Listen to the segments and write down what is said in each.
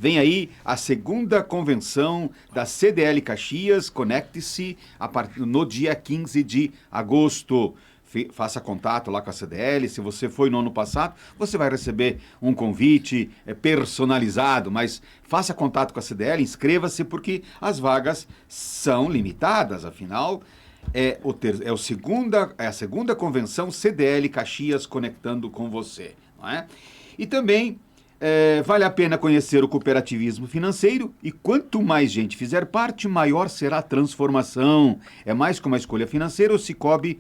Vem aí a segunda convenção da CDL Caxias, conecte-se no dia 15 de agosto. Faça contato lá com a CDL. Se você foi no ano passado, você vai receber um convite personalizado, mas faça contato com a CDL, inscreva-se, porque as vagas são limitadas, afinal, é a segunda convenção CDL Caxias conectando com você, não é? E também vale a pena conhecer o cooperativismo financeiro, e quanto mais gente fizer parte, maior será a transformação. É mais que uma escolha financeira, o Sicoob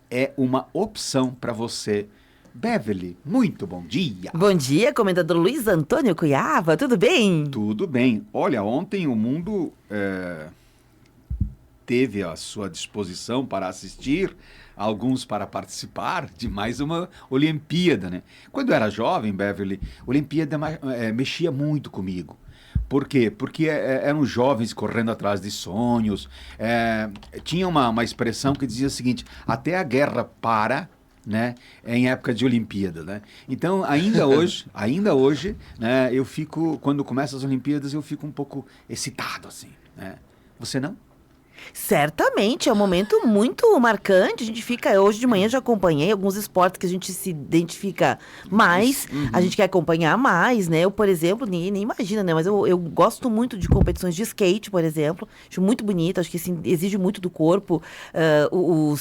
é uma opção para você. Beverly, muito bom dia. Bom dia, comendador Luiz Antônio Cuiava, tudo bem? Tudo bem. Olha, ontem o mundo teve à sua disposição para assistir, alguns para participar de mais uma Olimpíada, né? Quando eu era jovem, Beverly, Olimpíada mexia muito comigo. Por quê? Porque eram jovens correndo atrás de sonhos. Tinha uma expressão que dizia o seguinte: até a guerra para, né, em época de Olimpíada, né? Então, ainda hoje, né, eu fico, quando começam as Olimpíadas, eu fico um pouco excitado, assim, né? Você não? Certamente, é um momento muito marcante. A gente fica, hoje de manhã já acompanhei alguns esportes que a gente se identifica mais, a gente quer acompanhar mais, né? Eu, por exemplo, nem imagina, né? Mas eu gosto muito de competições de skate, por exemplo. Acho muito bonito, acho que assim, exige muito do corpo.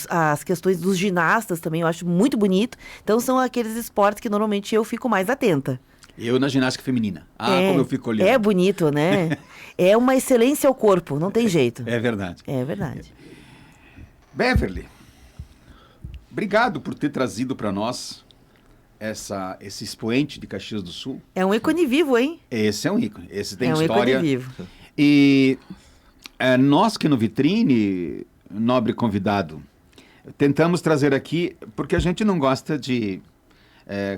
As questões dos ginastas também eu acho muito bonito. Então são aqueles esportes que normalmente eu fico mais atenta. Eu na ginástica feminina. Como eu fico olhando. É bonito, né? É uma excelência ao corpo, não tem jeito. É verdade. É verdade. Beverly, obrigado por ter trazido para nós esse expoente de Caxias do Sul. É um ícone vivo, hein? Esse é um ícone. Esse tem um história. Ícone vivo. E nós que no Vitrine, nobre convidado, tentamos trazer aqui, porque a gente não gosta de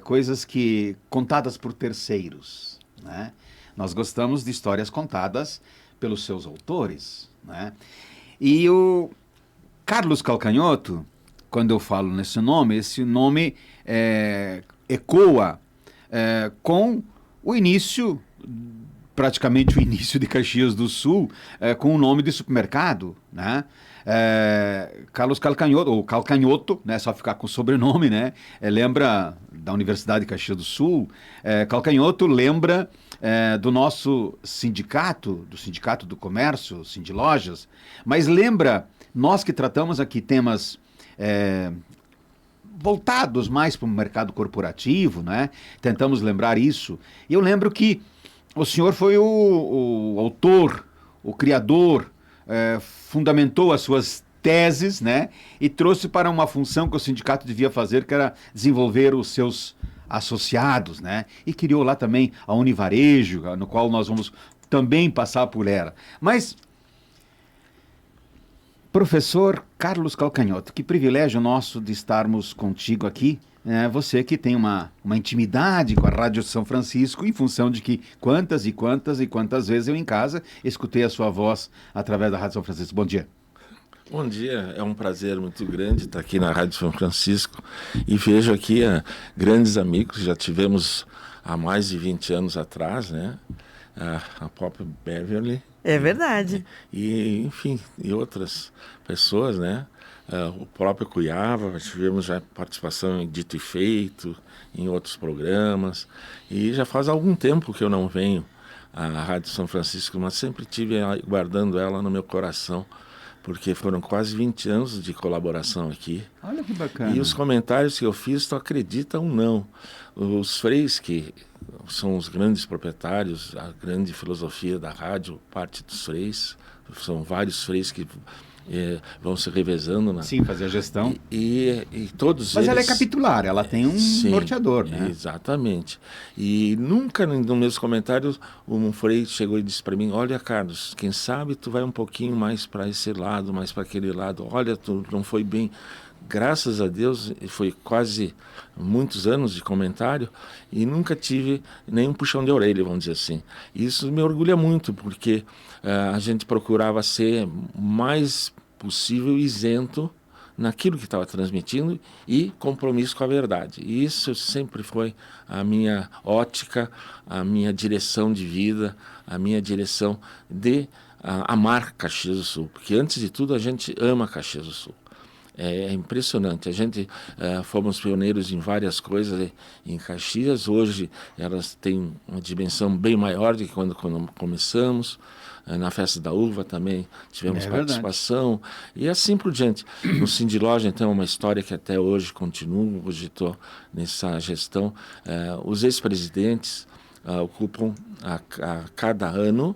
coisas contadas por terceiros, né? Nós gostamos de histórias contadas pelos seus autores, né? E o Carlos Calcanhoto, quando eu falo nesse nome, esse nome ecoa com o início, praticamente o início de Caxias do Sul, com o nome de supermercado, né? Carlos Calcanhoto, ou Calcanhoto, né, só ficar com o sobrenome, né? Lembra da Universidade de Caxias do Sul. Calcanhoto lembra do nosso sindicato, do Sindicato do Comércio, Sindilojas, mas lembra, nós que tratamos aqui temas voltados mais para o mercado corporativo, né? Tentamos lembrar isso. E eu lembro que o senhor foi o autor, o criador, fundamentou as suas teses, né? E trouxe para uma função que o sindicato devia fazer, que era desenvolver os seus associados, né? E criou lá também a Univarejo, no qual nós vamos também passar por ela. Mas, professor Carlos Calcanhoto, que privilégio nosso de estarmos contigo aqui. Você que tem uma intimidade com a Rádio São Francisco, em função de que quantas vezes eu em casa escutei a sua voz através da Rádio São Francisco. Bom dia. Bom dia, é um prazer muito grande estar aqui na Rádio São Francisco e vejo aqui grandes amigos, já tivemos há mais de 20 anos atrás, né? A própria Beverly. É verdade. Enfim, e outras pessoas, né? O próprio Cuiava, tivemos já participação em Dito e Feito, em outros programas, e já faz algum tempo que eu não venho à Rádio São Francisco, mas sempre tive guardando ela no meu coração, porque foram quase 20 anos de colaboração aqui. Olha que bacana. E os comentários que eu fiz, tu acredita ou não, os freis que são os grandes proprietários, a grande filosofia da rádio, parte dos freis, são vários freis que vão se revezando. Sim, fazer a gestão. E todos Mas eles... ela é capitular, ela tem um norteador, né? Exatamente. E nunca nos meus comentários um frei chegou e disse para mim: olha, Carlos, quem sabe tu vai um pouquinho mais para esse lado, mais para aquele lado. Olha, tu não foi bem. Graças a Deus, foi quase muitos anos de comentário e nunca tive nenhum puxão de orelha, vamos dizer assim. Isso me orgulha muito, porque a gente procurava ser mais possível isento naquilo que estava transmitindo e compromisso com a verdade. E isso sempre foi a minha ótica, a minha direção de vida, a minha direção de amar Caxias do Sul. Porque, antes de tudo, a gente ama Caxias do Sul. É impressionante. A gente fomos pioneiros em várias coisas em Caxias. Hoje elas têm uma dimensão bem maior do que quando começamos. Na Festa da Uva também tivemos participação. E assim por diante. No Cindy Loja, então, é uma história que até hoje continua. Hoje estou nessa gestão. Os ex-presidentes ocupam a cada ano,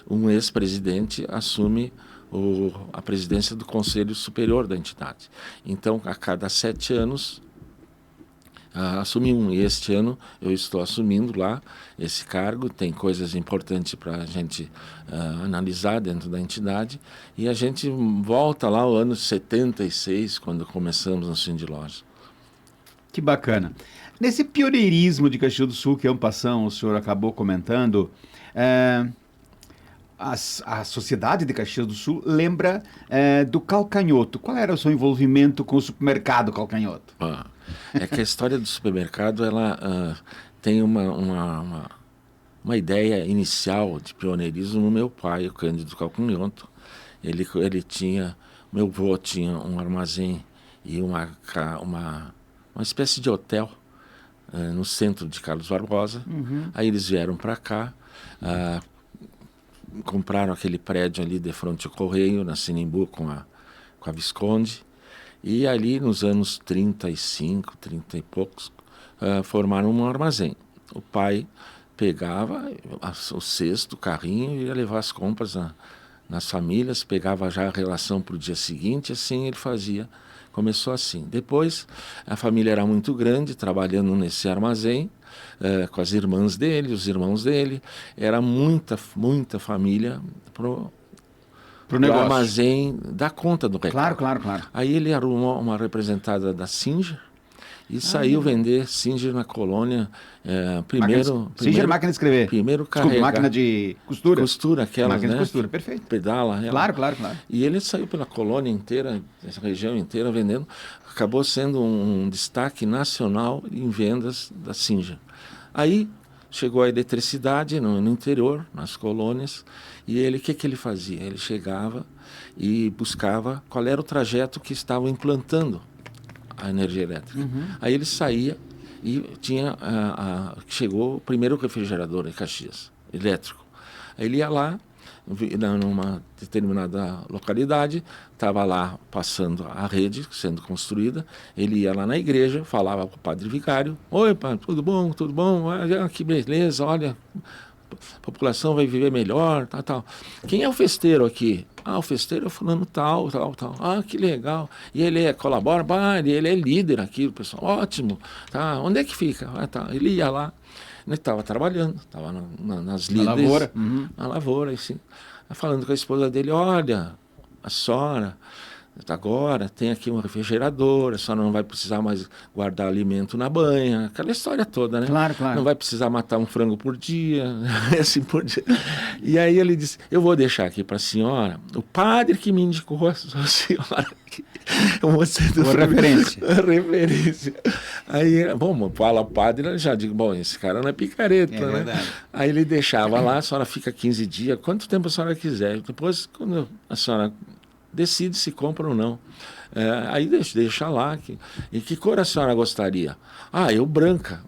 um ex-presidente assume a presidência do Conselho Superior da entidade. Então, a cada 7 anos, assumi um. E este ano eu estou assumindo lá esse cargo. Tem coisas importantes para a gente analisar dentro da entidade. E a gente volta lá ao ano 76, quando começamos no Cindy Loja. Que bacana. Nesse pioneirismo de Caxias do Sul, que o senhor acabou comentando, a sociedade de Caxias do Sul lembra do Calcanhoto. Qual era o seu envolvimento com o supermercado Calcanhoto? É que a história do supermercado, ela tem uma ideia inicial de pioneirismo no meu pai, o Cândido Calcanhoto. Ele tinha, meu avô tinha um armazém e uma espécie de hotel no centro de Carlos Barbosa. Aí eles vieram para cá, compraram aquele prédio ali de frente ao Correio, na Sinimbu, com a Visconde, e ali nos anos 35, 30 e poucos, formaram um armazém. O pai pegava o cesto, o carrinho, e ia levar as compras nas famílias, pegava já a relação para o dia seguinte, assim ele fazia. Começou assim. Depois, a família era muito grande, trabalhando nesse armazém, com as irmãs dele, os irmãos dele. Era muita família pro armazém dar conta do recado. Claro. Aí ele arrumou uma representada da Singer e saiu vender Singer na colônia. Singer, máquina de escrever. Primeiro Desculpa, máquina de costura. Costura, aquela, máquina né? de costura, perfeito. Pedala. Ela. Claro. E ele saiu pela colônia inteira, essa região inteira, vendendo. Acabou sendo um destaque nacional em vendas da Singer. Aí chegou a eletricidade no interior, nas colônias, e ele, o que ele fazia? Ele chegava e buscava qual era o trajeto que estavam implantando a energia elétrica. Aí ele saía e chegou o primeiro refrigerador em Caxias, elétrico. Aí ele ia lá, numa determinada localidade, estava lá passando a rede sendo construída, ele ia lá na igreja, falava com o padre vicário: oi, padre, tudo bom? Que beleza, olha, a população vai viver melhor, tal. Quem é o festeiro aqui? O festeiro é fulano tal. Que legal. E ele colabora, ele é líder aqui, o pessoal, ótimo. Tá, onde é que fica? Tá. Ele ia lá, ele estava trabalhando, estava nas líderes. Na lavoura. Na lavoura, assim. Falando com a esposa dele: olha, a senhora agora tem aqui um refrigerador, a senhora não vai precisar mais guardar alimento na banha, aquela história toda, né? Claro. Não vai precisar matar um frango por dia, assim por dia. E aí ele disse: eu vou deixar aqui para a senhora, o padre que me indicou a senhora aqui. Uma referência. Aí, bom, fala padre, eu já digo: bom, esse cara não é picareta, né? Verdade. Aí ele deixava lá, a senhora fica 15 dias, quanto tempo a senhora quiser. Depois, quando a senhora decide se compra ou não. Aí deixa lá. E que cor a senhora gostaria? Eu branca.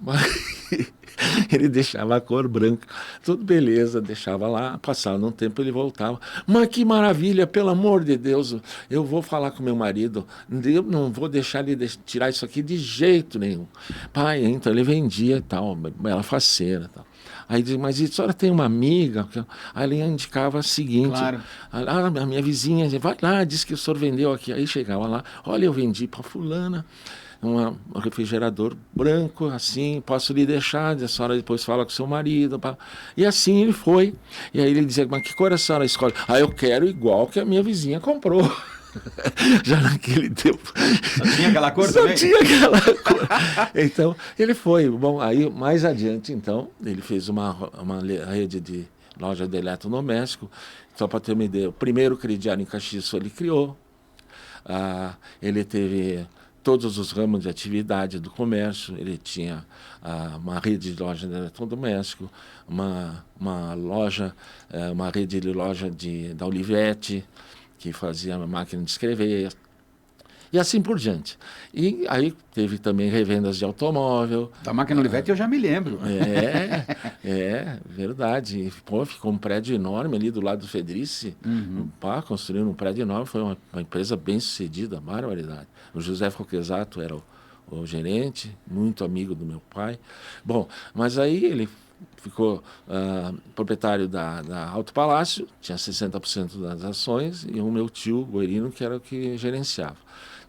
Ele deixava a cor branca. Tudo beleza, deixava lá. Passado um tempo ele voltava: mas que maravilha, pelo amor de Deus, eu vou falar com meu marido, eu não vou deixar ele tirar isso aqui de jeito nenhum. Pai, então ele vendia e tal, bela faceira e tal. Aí diz: mas a senhora tem uma amiga? Aí ele indicava a seguinte: claro. A minha vizinha, vai lá, diz que o senhor vendeu aqui. Aí chegava lá: olha, eu vendi para fulana um refrigerador branco, assim, posso lhe deixar, a senhora depois fala com seu marido. E assim ele foi. E aí ele dizia: mas que cor a senhora escolhe? Eu quero igual que a minha vizinha comprou. Já naquele tempo. Só tinha aquela cor também? Só tinha aquela cor. Então, ele foi. Bom, aí mais adiante, então, ele fez uma rede de loja de eletrodoméstico. Só para ter uma ideia, o primeiro crediário em Caxias ele criou. Ele teve todos os ramos de atividade do comércio. Ele tinha uma rede de loja de eletrodoméstico, uma loja, uma rede de loja da Olivetti, que fazia máquina de escrever, e assim por diante. E aí teve também revendas de automóvel. Da máquina Olivetti eu já me lembro. Verdade. E, pô, ficou um prédio enorme ali do lado do Fedrice. Pá, construindo um prédio enorme. Foi uma empresa bem sucedida, barbaridade. O José Foquesato era o gerente, muito amigo do meu pai. Bom, mas aí ele ficou proprietário da Alto Palácio, tinha 60% das ações, e o meu tio, Guerino, que era o que gerenciava.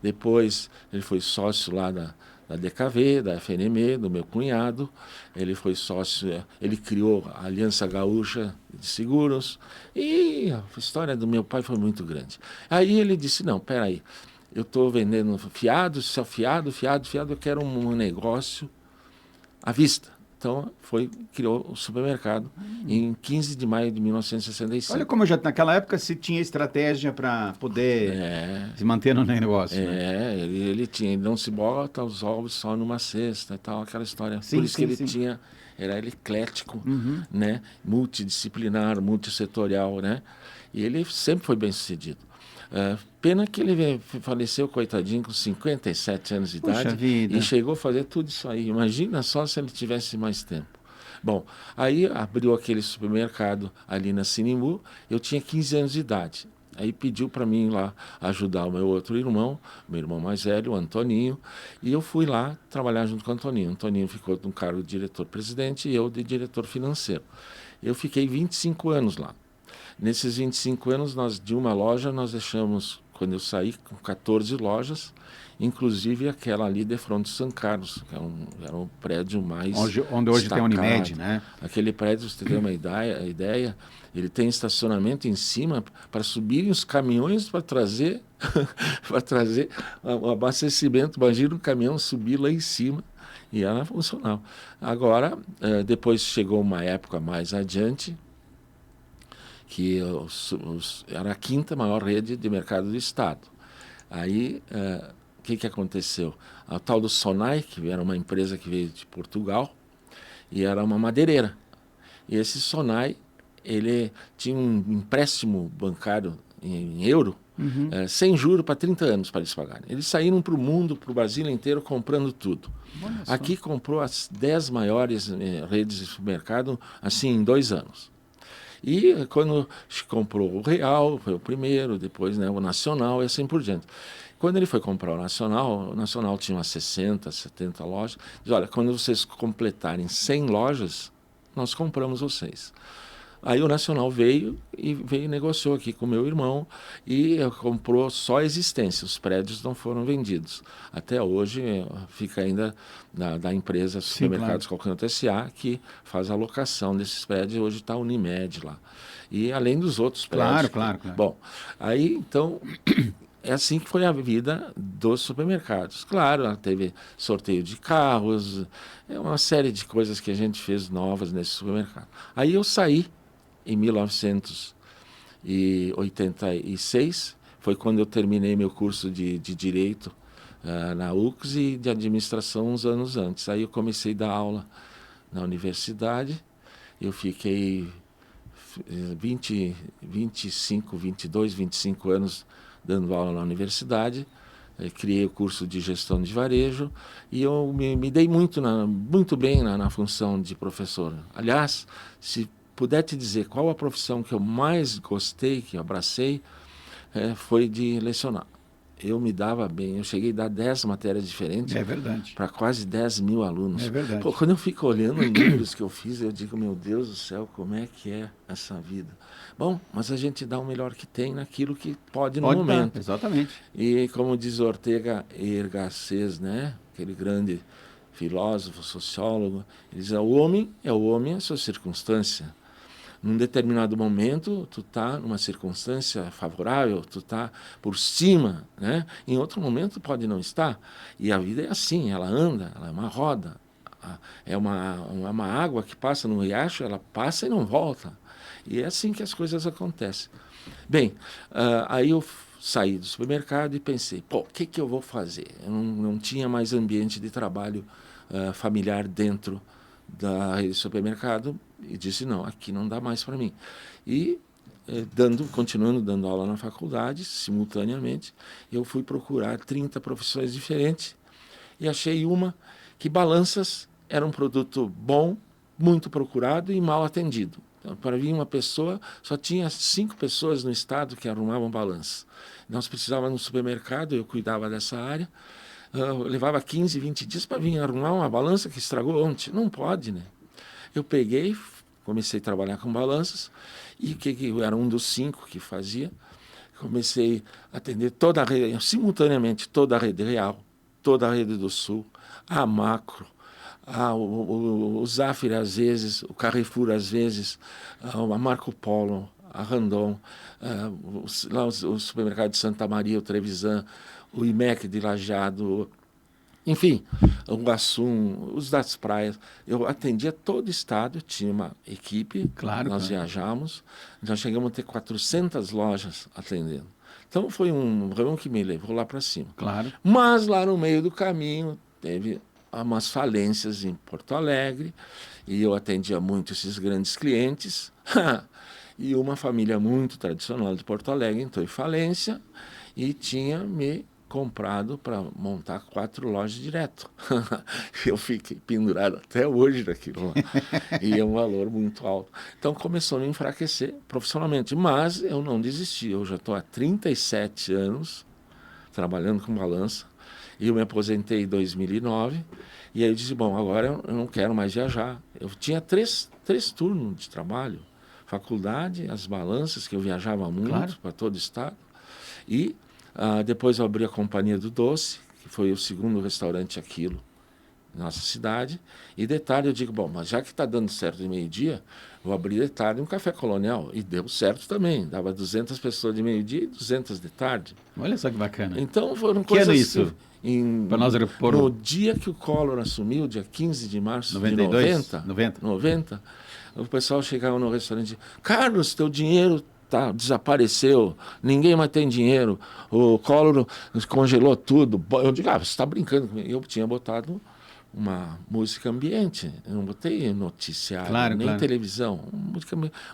Depois ele foi sócio lá da DKV, da FNM, do meu cunhado. Ele foi sócio, ele criou a Aliança Gaúcha de Seguros, e a história do meu pai foi muito grande. Aí ele disse, não, peraí, eu estou vendendo fiado, só fiado, eu quero um negócio à vista. Então, criou o supermercado em 15 de maio de 1965. Olha como já naquela época se tinha estratégia para poder se manter no negócio. Né? Ele tinha, ele não se bota os ovos só numa cesta e tal, aquela história. Sim, por isso que ele tinha, era eclético, né? Multidisciplinar, multissetorial, né? E ele sempre foi bem sucedido. Pena que ele faleceu, coitadinho, com 57 anos de idade. Vida. E chegou a fazer tudo isso aí. Imagina só se ele tivesse mais tempo. Bom, aí abriu aquele supermercado ali na Sinimbu. Eu tinha 15 anos de idade. Aí pediu para mim ir lá ajudar o meu outro irmão, meu irmão mais velho, o Antoninho. E eu fui lá trabalhar junto com o Antoninho. O Antoninho ficou no cargo de diretor-presidente e eu de diretor financeiro. Eu fiquei 25 anos lá. Nesses 25 anos, de uma loja, nós deixamos, quando eu saí, com 14 lojas, inclusive aquela ali de frente de São Carlos, que era um prédio mais onde hoje tem a Unimed, né? Aquele prédio, você tem uma ideia, ele tem estacionamento em cima para subirem os caminhões para trazer, o abastecimento. Imagina um caminhão subir lá em cima. E ela funcionava. Agora, depois chegou uma época mais adiante, que era a 5ª maior rede de mercado do Estado. Aí, o que aconteceu? A tal do Sonai, que era uma empresa que veio de Portugal, e era uma madeireira. E esse Sonai, ele tinha um empréstimo bancário em euro, sem juro, para 30 anos para eles pagarem. Eles saíram para o mundo, para o Brasil inteiro, comprando tudo. Aqui comprou as 10 maiores redes de supermercado, assim, em 2 anos. E quando comprou o Real, foi o primeiro, depois, né, o Nacional e assim por diante. Quando ele foi comprar o Nacional tinha umas 60, 70 lojas. Diz, olha, quando vocês completarem 100 lojas, nós compramos vocês. Aí o Nacional veio e negociou aqui com o meu irmão e comprou só a existência, os prédios não foram vendidos. Até hoje fica ainda da empresa Supermercados Calcanhoto S.A., que faz a locação desses prédios, hoje está a Unimed lá. E além dos outros prédios. Claro. Bom, aí então... É assim que foi a vida dos supermercados. Claro, teve sorteio de carros, uma série de coisas que a gente fez novas nesse supermercado. Aí eu saí em 1986, foi quando eu terminei meu curso de Direito na UX e de Administração uns anos antes. Aí eu comecei a dar aula na universidade, eu fiquei 25 anos dando aula na universidade, criei o curso de Gestão de Varejo e eu me dei muito bem na função de professor. Aliás, se puder te dizer qual a profissão que eu mais gostei, que eu abracei, foi de lecionar. Eu me dava bem, eu cheguei a dar 10 matérias diferentes para quase 10 mil alunos. É verdade. Pô, quando eu fico olhando os números que eu fiz, eu digo, meu Deus do céu, como é que é essa vida? Bom, mas a gente dá o melhor que tem naquilo que pode no momento. Exatamente. E como diz Ortega y Gasset, né? Aquele grande filósofo, sociólogo, ele diz, o homem é a sua circunstância. Num determinado momento, tu está numa circunstância favorável, tu está por cima, né? Em outro momento pode não estar. E a vida é assim, ela anda, ela é uma roda. É uma água que passa no riacho, ela passa e não volta. E é assim que as coisas acontecem. Bem, aí eu saí do supermercado e pensei, pô, o que eu vou fazer? Eu não tinha mais ambiente de trabalho familiar dentro da rede de supermercado e disse, não, aqui não dá mais para mim. E continuando dando aula na faculdade, simultaneamente, eu fui procurar 30 profissões diferentes e achei uma que balanças era um produto bom, muito procurado e mal atendido. Então, para vir uma pessoa, só tinha 5 pessoas no estado que arrumavam balanças. Nós precisávamos no supermercado, eu cuidava dessa área, levava 15, 20 dias para vir arrumar uma balança que estragou ontem. Não pode, né? Eu peguei, comecei a trabalhar com balanças, e eu era um dos 5 que fazia. Comecei a atender toda a rede, simultaneamente, toda a rede Real, toda a rede do Sul, a Macro, o Zafir às vezes, o Carrefour às vezes, a Marco Polo, a Randon, o supermercado de Santa Maria, o Trevisan, o IMEC de Lajeado, enfim, o Guaçum, os das praias. Eu atendia todo o estado, tinha uma equipe, nós viajamos, já chegamos a ter 400 lojas atendendo. Então foi um ramo que me levou lá para cima. Claro. Mas lá no meio do caminho teve umas falências em Porto Alegre e eu atendia muito esses grandes clientes. E uma família muito tradicional de Porto Alegre entrou em falência e tinha me comprado para montar 4 lojas direto. Eu fiquei pendurado até hoje naquilo lá. E é um valor muito alto. Então começou a me enfraquecer profissionalmente. Mas eu não desisti. Eu já estou há 37 anos trabalhando com balança. E eu me aposentei em 2009. E aí eu disse, bom, agora eu não quero mais viajar. Eu tinha três turnos de trabalho. Faculdade, as balanças, que eu viajava muito para todo o estado. E depois eu abri a Companhia do Doce, que foi o segundo restaurante Aquilo, na nossa cidade. E de tarde eu digo, bom, mas já que está dando certo de meio-dia, vou abrir de tarde um café colonial. E deu certo também. Dava 200 pessoas de meio-dia e 200 de tarde. Olha só que bacana. Então foram que coisas... ano isso? Para nós no dia que o Collor assumiu, dia 15 de março 92? de 90, o pessoal chegava no restaurante, Carlos, teu dinheiro desapareceu, ninguém mais tem dinheiro, o Collor congelou tudo. Eu digo, você está brincando comigo. Eu tinha botado uma música ambiente, eu não botei noticiário, nem televisão,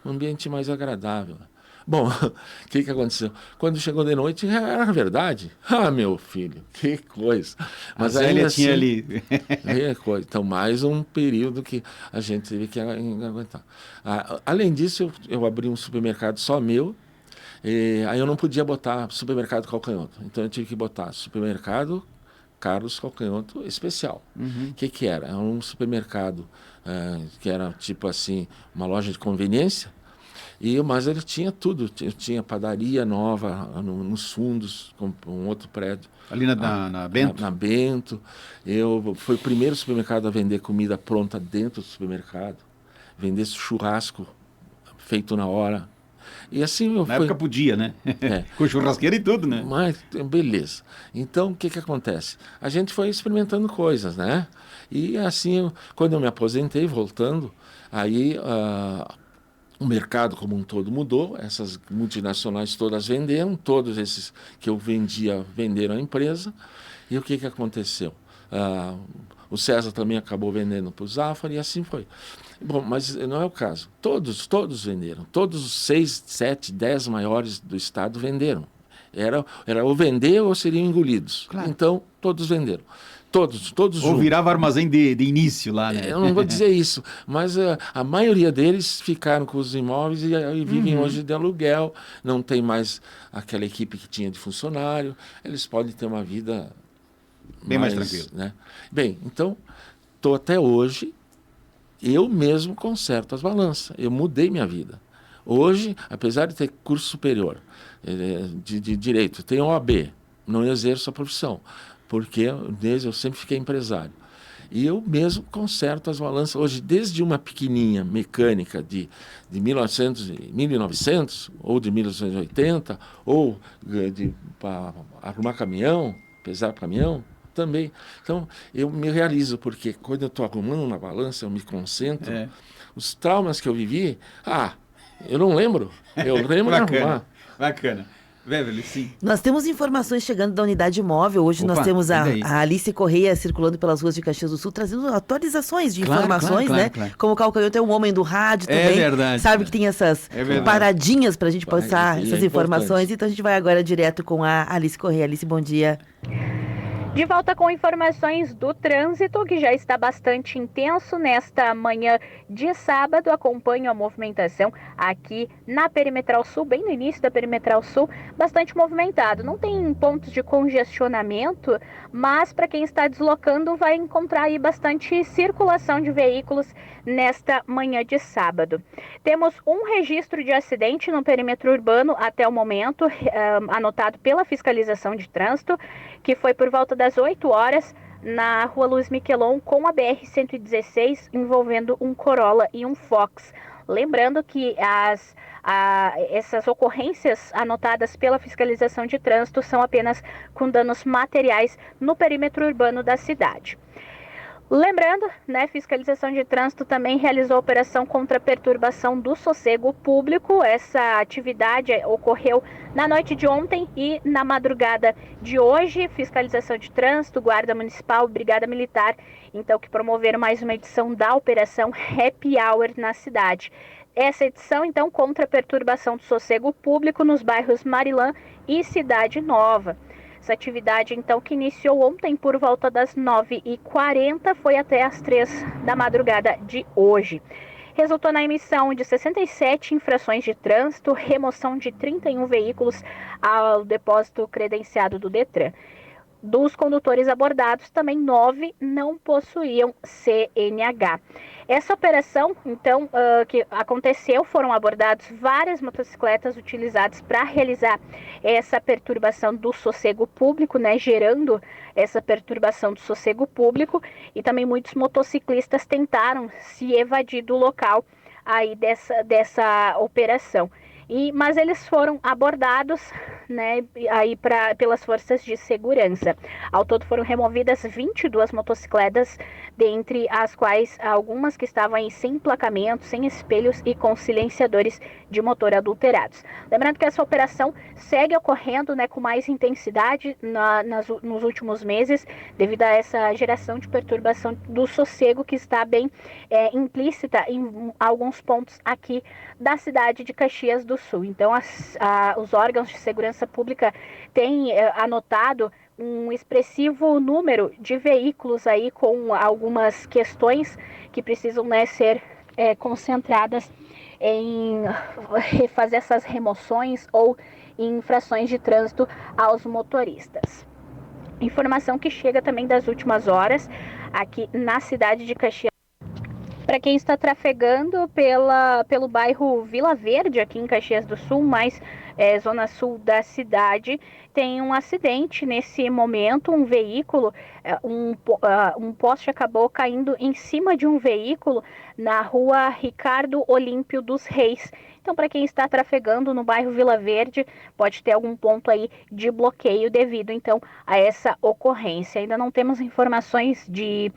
um ambiente mais agradável. Bom, o que aconteceu? Quando chegou de noite, era verdade. Meu filho, que coisa. Mas ainda assim, tinha ali. Coisa. Então, mais um período que a gente teve que aguentar. Além disso, eu abri um supermercado só meu, aí eu não podia botar supermercado Calcanhoto. Então, eu tive que botar supermercado Carlos Calcanhoto Especial. O que era? Era um supermercado que era tipo assim, uma loja de conveniência. Mas ele tinha tudo, tinha padaria nova nos fundos, com um outro prédio. Ali na Bento? Na Bento. Foi o primeiro supermercado a vender comida pronta dentro do supermercado. Vender churrasco feito na hora. E assim na época podia, né? Com churrasqueira e tudo, né? Mas, beleza. Então, o que acontece? A gente foi experimentando coisas, né? E assim, quando eu me aposentei, voltando, aí... o mercado como um todo mudou, essas multinacionais todas venderam, todos esses que eu vendia venderam a empresa. E o que aconteceu? O César também acabou vendendo para o Zafari e assim foi. Bom, mas não é o caso. Todos venderam. Todos os 6, 7, 10 maiores do estado venderam. Era ou vender ou seriam engolidos. Claro. Então, todos venderam. Todos Ou virava armazém de início lá, né? Eu não vou dizer isso, mas a maioria deles ficaram com os imóveis e vivem hoje de aluguel, não tem mais aquela equipe que tinha de funcionário, eles podem ter uma vida bem mais tranquila. Né? Bem, então, estou até hoje, eu mesmo conserto as balanças, eu mudei minha vida. Hoje, apesar de ter curso superior de direito, tenho OAB, não exerço a profissão, porque desde eu sempre fiquei empresário. E eu mesmo conserto as balanças. Hoje, desde uma pequenininha mecânica de 1900, ou de 1980, ou para arrumar caminhão, pesar caminhão, também. Então, eu me realizo, porque quando eu estou arrumando uma balança, eu me concentro. Os traumas que eu vivi, eu não lembro. Eu lembro de arrumar. Bacana. Beverly, sim. Nós temos informações chegando da unidade móvel. Hoje Opa, nós temos e daí? a Alice Correia circulando pelas ruas de Caxias do Sul, trazendo atualizações de Claro, informações, claro, né? claro. Como o Calcanhoto é um homem do rádio também. Verdade. Sabe que tem essas verdade. paradinhas pra gente passar E é essas informações. importante. Então a gente vai agora direto com a Alice Correia. Alice, bom dia. De volta com informações do trânsito, que já está bastante intenso nesta manhã de sábado. Acompanho a movimentação aqui na Perimetral Sul, bem no início da Perimetral Sul, bastante movimentado. Não tem pontos de congestionamento, mas para quem está deslocando vai encontrar aí bastante circulação de veículos nesta manhã de sábado. Temos um registro de acidente no perímetro urbano até o momento, anotado pela fiscalização de trânsito, que foi por volta das 8 horas na rua Luiz Miquelon com a BR-116, envolvendo um Corolla e um Fox. Lembrando que essas ocorrências anotadas pela fiscalização de trânsito são apenas com danos materiais no perímetro urbano da cidade. Lembrando, né, fiscalização de trânsito também realizou operação contra a perturbação do sossego público. Essa atividade ocorreu na noite de ontem e na madrugada de hoje. Fiscalização de trânsito, Guarda Municipal, Brigada Militar, então, que promoveram mais uma edição da operação Happy Hour na cidade. Essa edição, então, contra a perturbação do sossego público nos bairros Marilã e Cidade Nova. Essa atividade, então, que iniciou ontem por volta das 9h40, foi até as 3 da madrugada de hoje. Resultou na emissão de 67 infrações de trânsito, remoção de 31 veículos ao depósito credenciado do Detran. Dos condutores abordados, também 9 não possuíam CNH. Essa operação, então, que aconteceu, foram abordados várias motocicletas utilizadas para realizar essa perturbação do sossego público, né, gerando essa perturbação do sossego público, e também muitos motociclistas tentaram se evadir do local aí dessa operação. Mas eles foram abordados, né, aí pelas forças de segurança. Ao todo foram removidas 22 motocicletas, dentre as quais algumas que estavam aí sem emplacamento, sem espelhos e com silenciadores de motor adulterados. Lembrando que essa operação segue ocorrendo, né, com mais intensidade nos últimos meses, devido a essa geração de perturbação do sossego que está bem implícita em alguns pontos aqui da cidade de Caxias do Sul. Então, os órgãos de segurança pública têm anotado um expressivo número de veículos aí com algumas questões que precisam, né, ser concentradas em fazer essas remoções ou em infrações de trânsito aos motoristas. Informação que chega também das últimas horas aqui na cidade de Caxias. Para quem está trafegando pelo bairro Vila Verde, aqui em Caxias do Sul, mais zona sul da cidade, tem um acidente nesse momento. Um veículo, um poste acabou caindo em cima de um veículo na rua Ricardo Olímpio dos Reis. Então, para quem está trafegando no bairro Vila Verde, pode ter algum ponto aí de bloqueio devido, então, a essa ocorrência. Ainda não temos informações de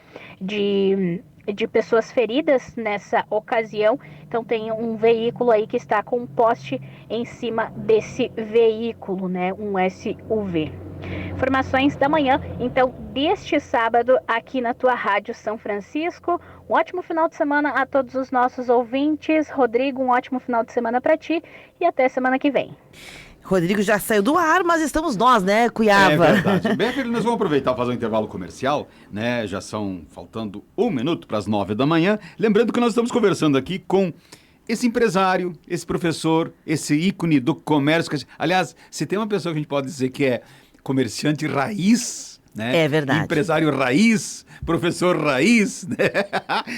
pessoas feridas nessa ocasião. Então tem um veículo aí que está com um poste em cima desse veículo, né? Um SUV. Informações da manhã, então, deste sábado aqui na tua Rádio São Francisco. Um ótimo final de semana a todos os nossos ouvintes. Rodrigo, um ótimo final de semana para ti e até semana que vem. Rodrigo já saiu do ar, mas estamos nós, né, Cuiaba? É verdade. Beverly, nós vamos aproveitar e fazer um intervalo comercial, né? Já são faltando 1 minuto para as 9 da manhã. Lembrando que nós estamos conversando aqui com esse empresário, esse professor, esse ícone do comércio. Aliás, se tem uma pessoa que a gente pode dizer que é comerciante raiz, né? É verdade. Empresário raiz, professor raiz, né?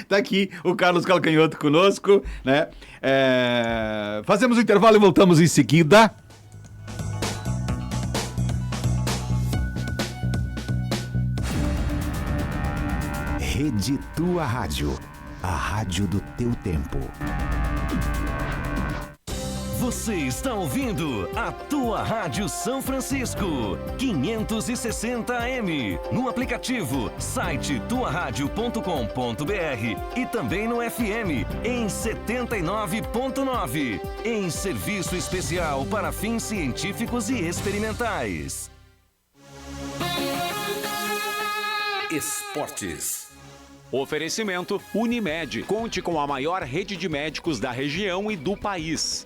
Tá aqui o Carlos Calcanhoto conosco, né? Fazemos o intervalo e voltamos em seguida. Rede Tua Rádio, a rádio do teu tempo. Você está ouvindo a tua Rádio São Francisco, 560 AM, no aplicativo, site tuaradio.com.br e também no FM, em 79.9, em serviço especial para fins científicos e experimentais. Esportes. Oferecimento Unimed. Conte com a maior rede de médicos da região e do país.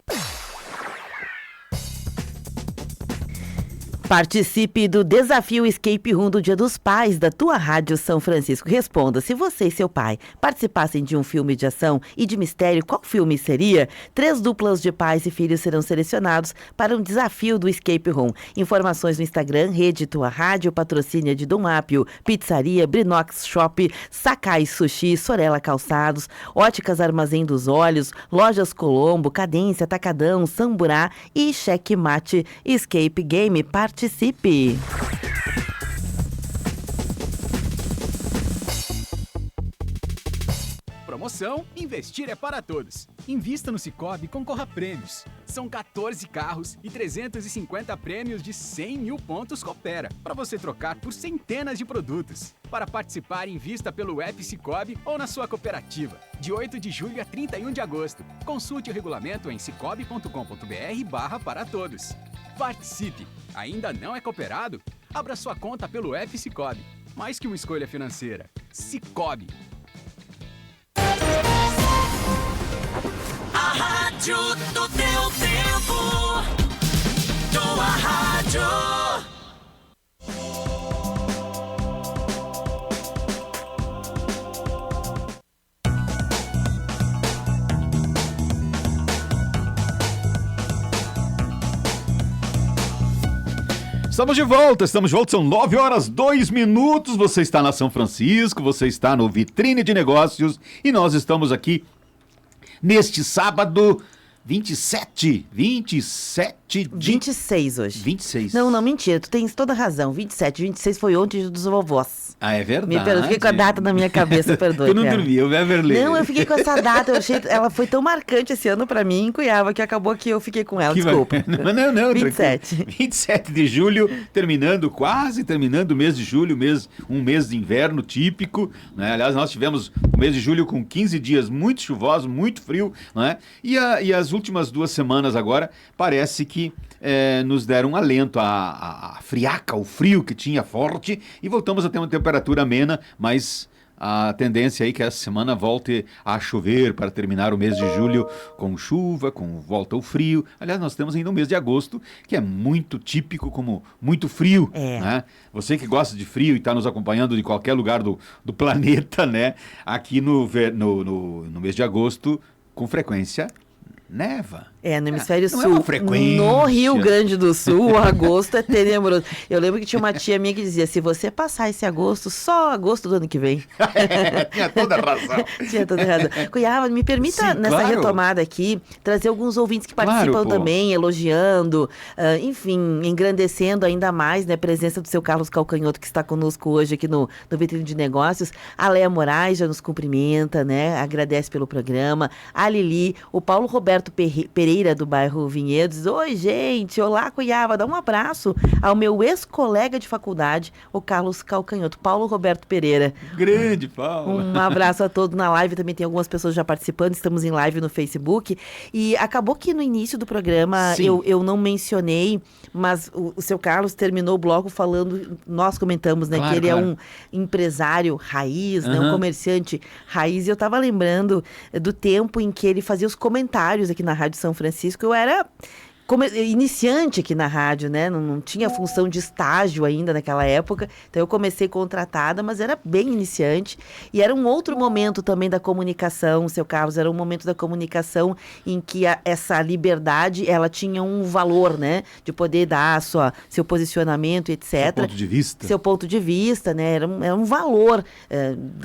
Participe do desafio Escape Room do Dia dos Pais da tua Rádio São Francisco. Responda, se você e seu pai participassem de um filme de ação e de mistério, qual filme seria? 3 duplas de pais e filhos serão selecionados para um desafio do Escape Room. Informações no Instagram, Rede Tua Rádio, patrocínio de Dom Apio, Pizzaria, Brinox Shop, Sakai Sushi, Sorella Calçados, Óticas Armazém dos Olhos, Lojas Colombo, Cadência, Atacadão, Samburá e Checkmate Escape Game. Participe! Promoção Investir é para todos. Invista no Sicoob e concorra a prêmios. São 14 carros e 350 prêmios de 100 mil pontos Coopera, para você trocar por centenas de produtos. Para participar, invista pelo app Sicoob ou na sua cooperativa, de 8 de julho a 31 de agosto. Consulte o regulamento em sicoob.com.br/para todos. Participe! Ainda não é cooperado? Abra sua conta pelo app Sicoob. Mais que uma escolha financeira. Sicoob. A rádio do teu tempo. Tua rádio. Estamos de volta, são 9h02. Você está na São Francisco, você está no Vitrine de Negócios e nós estamos aqui neste sábado 26 hoje. 26. Não, mentira, tu tens toda a razão. 26 foi ontem dos vovós. Ah, é verdade. Me perdoe, fiquei com a data na minha cabeça, perdoe. Eu não dormi, eu Everley. Não, eu fiquei com essa data, ela foi tão marcante esse ano pra mim em Cuiabá, que acabou que eu fiquei com ela, desculpa. Não, 27. Tranquilo. 27 de julho, quase terminando o mês de julho, um mês de inverno típico, né? Aliás, nós tivemos o mês de julho com 15 dias muito chuvosos, muito frio, né? E as últimas 2 semanas agora, parece que nos deram um alento à friaca, o frio que tinha forte, e voltamos a ter uma temperatura amena, mas a tendência aí é que essa semana volte a chover para terminar o mês de julho com chuva, com volta ao frio. Aliás, nós temos ainda um mês de agosto, que é muito típico como muito frio, né? Você que gosta de frio e está nos acompanhando de qualquer lugar do planeta, né? Aqui no mês de agosto, com frequência, neva. No hemisfério sul. Não é uma frequência. No Rio Grande do Sul, o agosto é tenebroso. Eu lembro que tinha uma tia minha que dizia, se você passar esse agosto, só agosto do ano que vem. Tinha toda a razão. Tinha toda a razão. Cuiabá, me permita, nessa retomada aqui, trazer alguns ouvintes que participam também, elogiando, enfim, engrandecendo ainda mais, né, a presença do seu Carlos Calcanhoto, que está conosco hoje aqui no Vitrine de Negócios. A Leia Moraes já nos cumprimenta, né, agradece pelo programa. A Lili, o Paulo Roberto Pereira, do bairro Vinhedos. Oi, gente! Olá, Cuiabá! Dá um abraço ao meu ex-colega de faculdade, o Carlos Calcanhoto, Paulo Roberto Pereira. Grande, Paulo! Um abraço a todos na live, também tem algumas pessoas já participando, estamos em live no Facebook. E acabou que no início do programa eu não mencionei, mas o seu Carlos terminou o bloco falando, nós comentamos, né, que ele é um empresário raiz, né, um comerciante raiz, e eu estava lembrando do tempo em que ele fazia os comentários aqui na Rádio São Francisco. Eu era iniciante aqui na rádio, né? Não tinha função de estágio ainda naquela época. Então eu comecei contratada, mas era bem iniciante. E era um outro momento também da comunicação, seu Carlos. Era um momento da comunicação em que essa liberdade, ela tinha um valor, né? De poder dar seu posicionamento, etc. Seu ponto de vista. Seu ponto de vista, né? Era um valor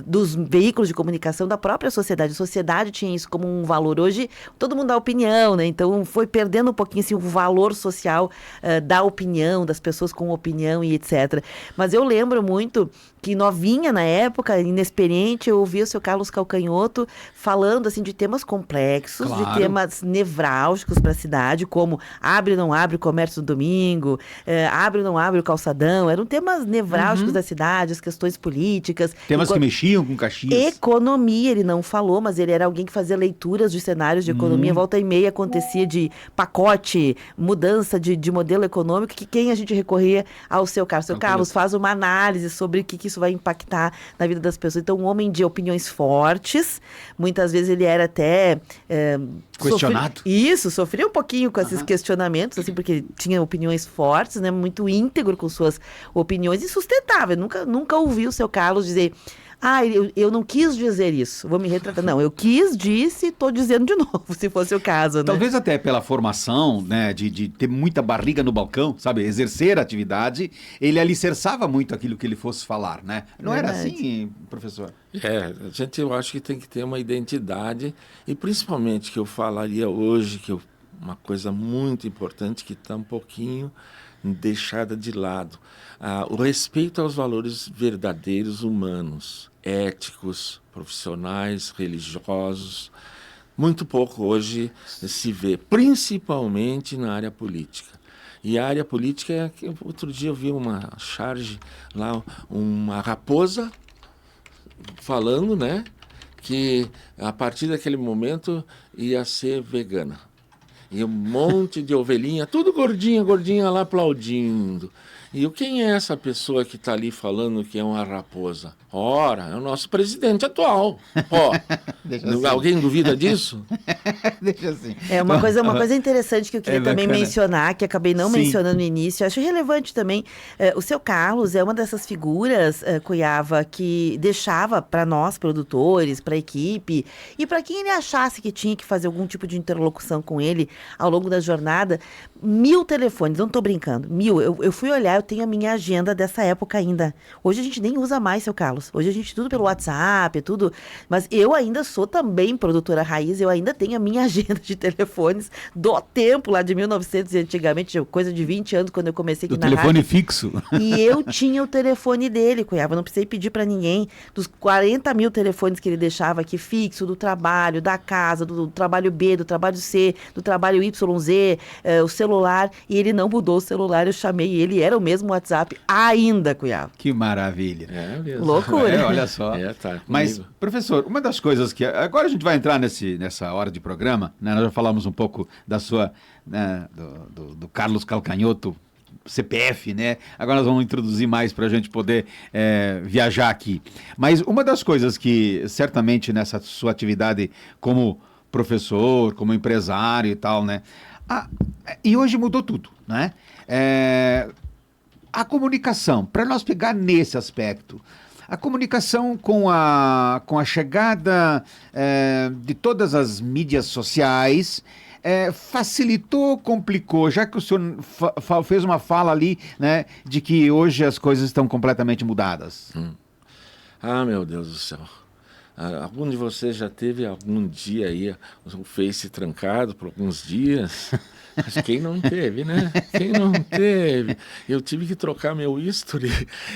dos veículos de comunicação da própria sociedade. A sociedade tinha isso como um valor. Hoje, todo mundo dá opinião, né? Então foi perdendo um pouquinho esse assim, o valor social da opinião, das pessoas com opinião e etc. Mas eu lembro muito que novinha na época, inexperiente, eu ouvia o seu Carlos Calcanhoto falando assim de temas complexos, Claro. de temas nevrálgicos para a cidade, como abre ou não abre o comércio no domingo, abre ou não abre o calçadão. Eram temas nevrálgicos da cidade, as questões políticas. Temas que mexiam com Caxias. Economia, ele não falou, mas ele era alguém que fazia leituras de cenários de economia. Volta e meia acontecia de pacote, mudança de modelo econômico, que quem a gente recorria ao seu Carlos. Seu Carlos faz uma análise sobre o que isso vai impactar na vida das pessoas. Então, um homem de opiniões fortes, muitas vezes ele era até... Questionado. Sofria um pouquinho com esses questionamentos, assim, porque ele tinha opiniões fortes, né? Muito íntegro com suas opiniões e sustentável. Nunca ouvi o seu Carlos dizer... eu não quis dizer isso, vou me retratar. Não, eu quis, disse e estou dizendo de novo, se fosse o caso, né? Talvez até pela formação, né, de ter muita barriga no balcão, sabe, exercer a atividade, ele alicerçava muito aquilo que ele fosse falar, né? Não era assim, professor? Eu acho que tem que ter uma identidade, e principalmente que eu falaria hoje, uma coisa muito importante que está um pouquinho deixada de lado, o respeito aos valores verdadeiros humanos, éticos, profissionais, religiosos. Muito pouco hoje se vê, principalmente na área política. E a área política é que outro dia eu vi uma charge lá, uma raposa falando, né, que a partir daquele momento ia ser vegana. E um monte de ovelhinha, tudo gordinha lá aplaudindo. E quem é essa pessoa que está ali falando que é uma raposa? Ora, é o nosso presidente atual. Assim. Alguém duvida disso? Deixa assim. Uma coisa interessante que eu queria também mencionar, que acabei não mencionando no início, acho relevante também. O seu Carlos é uma dessas figuras, Cuiava, que deixava para nós, produtores, para a equipe, e para quem ele achasse que tinha que fazer algum tipo de interlocução com ele ao longo da jornada, 1000 telefones, não estou brincando, 1000. Eu fui olhar, eu tenho a minha agenda dessa época ainda. Hoje a gente nem usa mais, seu Carlos. Hoje a gente tudo pelo WhatsApp, tudo. Mas eu ainda sou também produtora raiz, eu ainda tenho a minha agenda de telefones do tempo lá de 1900 e antigamente, coisa de 20 anos, quando eu comecei aqui do na telefone rádio. fixo. E eu tinha o telefone dele, Cuiava, não precisei pedir para ninguém. Dos 40 mil telefones que ele deixava aqui fixo, do trabalho, da casa, do trabalho B, do trabalho C, do trabalho YZ, o celular, e ele não mudou o celular, eu chamei ele, era o mesmo WhatsApp ainda, Cuiava. Que maravilha. É mesmo. Loucura. Olha só. Tá Mas, professor, uma das coisas que... Agora a gente vai entrar nessa hora de programa, né? Nós já falamos um pouco da sua... Né, do Carlos Calcanhoto, CPF, né? Agora nós vamos introduzir mais para a gente poder viajar aqui. Mas uma das coisas que, certamente, nessa sua atividade como professor, como empresário e tal, né? E hoje mudou tudo, né? A comunicação, para nós pegar nesse aspecto, a comunicação com a chegada de todas as mídias sociais facilitou, complicou, já que o senhor fez uma fala ali, né, de que hoje as coisas estão completamente mudadas. Meu Deus do céu. Algum de vocês já teve algum dia aí o Face trancado por alguns dias? Mas quem não teve, né? Quem não teve? Eu tive que trocar meu history.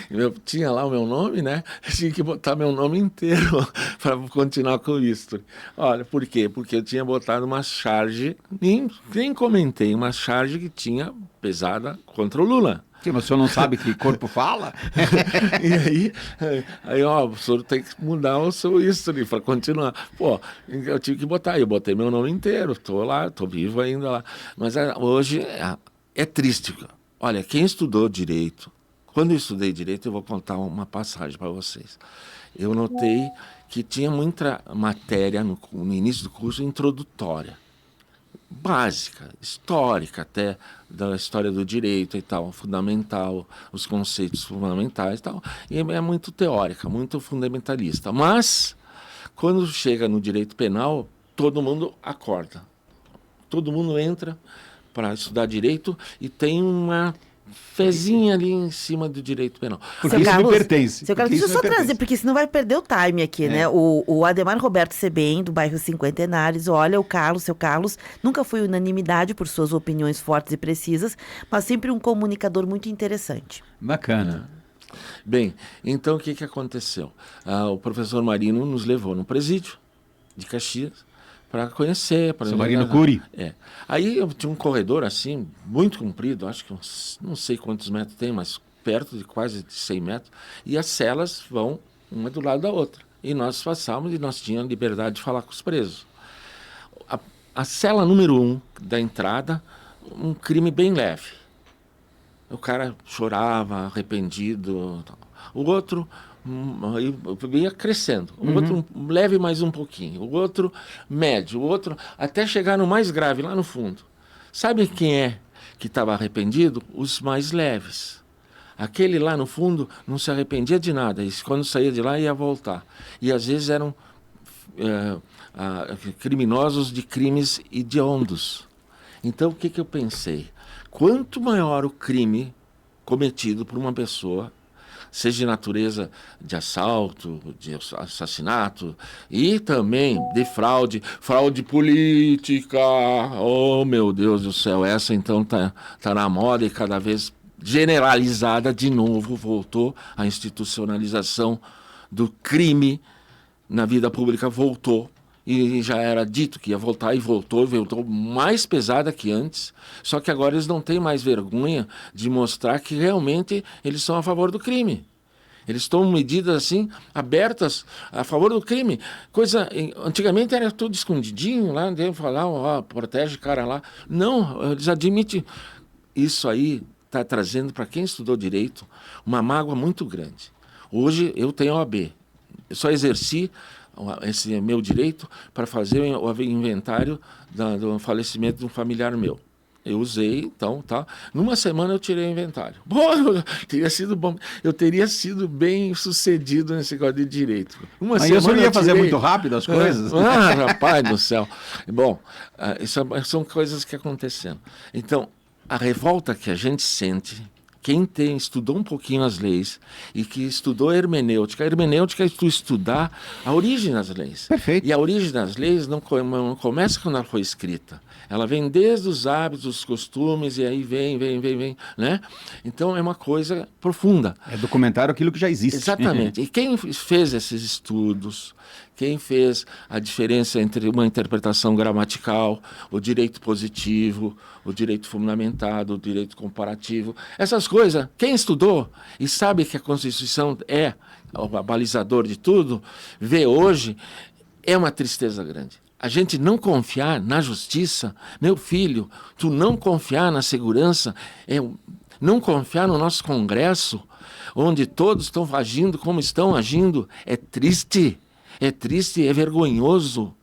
Eu tinha lá o meu nome, né? Eu tinha que botar meu nome inteiro para continuar com o history. Olha, por quê? Porque eu tinha botado uma charge, nem comentei, uma charge que tinha pesada contra o Lula. Sim, mas o senhor não sabe que corpo fala? E aí, o senhor tem que mudar o seu history para continuar. Eu tive que botar, eu botei meu nome inteiro, estou lá, estou vivo ainda lá. Mas hoje é triste. Olha, quem estudou direito, quando eu estudei direito, eu vou contar uma passagem para vocês. Eu notei que tinha muita matéria no início do curso introdutória. Básica, histórica até, da história do direito e tal, fundamental, os conceitos fundamentais e tal, e é muito teórica, muito fundamentalista. Mas, quando chega no direito penal, todo mundo acorda. Todo mundo entra para estudar direito e tem uma fezinha ali em cima do direito penal. Porque Seu isso Carlos, me pertence. Seu Carlos, Porque deixa eu isso só me pertence. trazer, porque senão vai perder o time aqui, né? O Ademar Roberto Sebem, do bairro Cinquentenários, olha, seu Carlos, nunca foi unanimidade por suas opiniões fortes e precisas, mas sempre um comunicador muito interessante. Bacana. Bem, então o que aconteceu? O professor Marino nos levou no presídio de Caxias para conhecer. Seu Marino Cury. Aí eu tinha um corredor assim, muito comprido, acho que não sei quantos metros tem, mas perto de quase 100 metros, e as celas vão uma do lado da outra. E nós passávamos e nós tínhamos liberdade de falar com os presos. A cela número 1 da entrada, um crime bem leve. O cara chorava, arrependido. O outro ia crescendo. O outro leve mais um pouquinho. O outro médio. O outro até chegar no mais grave, lá no fundo. Sabe quem é que estava arrependido? Os mais leves. Aquele lá no fundo não se arrependia de nada. E quando saía de lá ia voltar. E às vezes eram criminosos de crimes hediondos. Então o que eu pensei? Quanto maior o crime cometido por uma pessoa, seja de natureza de assalto, de assassinato e também de fraude política, oh meu Deus do céu, essa então tá na moda e cada vez generalizada de novo, voltou a institucionalização do crime na vida pública, voltou. E já era dito que ia voltar e voltou mais pesada que antes. Só que agora eles não têm mais vergonha de mostrar que realmente eles são a favor do crime. Eles tomam medidas assim, abertas, a favor do crime. Antigamente era tudo escondidinho, lá dentro falar, protege o cara lá. Não, eles admitem. Isso aí está trazendo para quem estudou direito uma mágoa muito grande. Hoje eu tenho OAB. Eu só exerci esse é meu direito para fazer o inventário do falecimento de um familiar meu. Eu usei, então, tá. Numa semana eu tirei o inventário. Teria sido bom. Eu teria sido bem sucedido nesse código de direito. Mas eu ia fazer muito rápido as coisas? Rapaz do céu. Bom, isso são coisas que aconteceram. Então, a revolta que a gente sente, quem estudou um pouquinho as leis e que estudou hermenêutica é tu estudar a origem das leis. Perfeito. E a origem das leis não começa quando ela foi escrita. Ela vem desde os hábitos, os costumes, e aí vem, né? Então é uma coisa profunda. É documentar aquilo que já existe. Exatamente. E quem fez esses estudos, quem fez a diferença entre uma interpretação gramatical, o direito positivo, o direito fundamentado, o direito comparativo, essas coisas, quem estudou e sabe que a Constituição é o balizador de tudo, vê hoje, é uma tristeza grande. A gente não confiar na justiça, meu filho, tu não confiar na segurança, não confiar no nosso Congresso, onde todos estão agindo como estão agindo, é triste, é vergonhoso,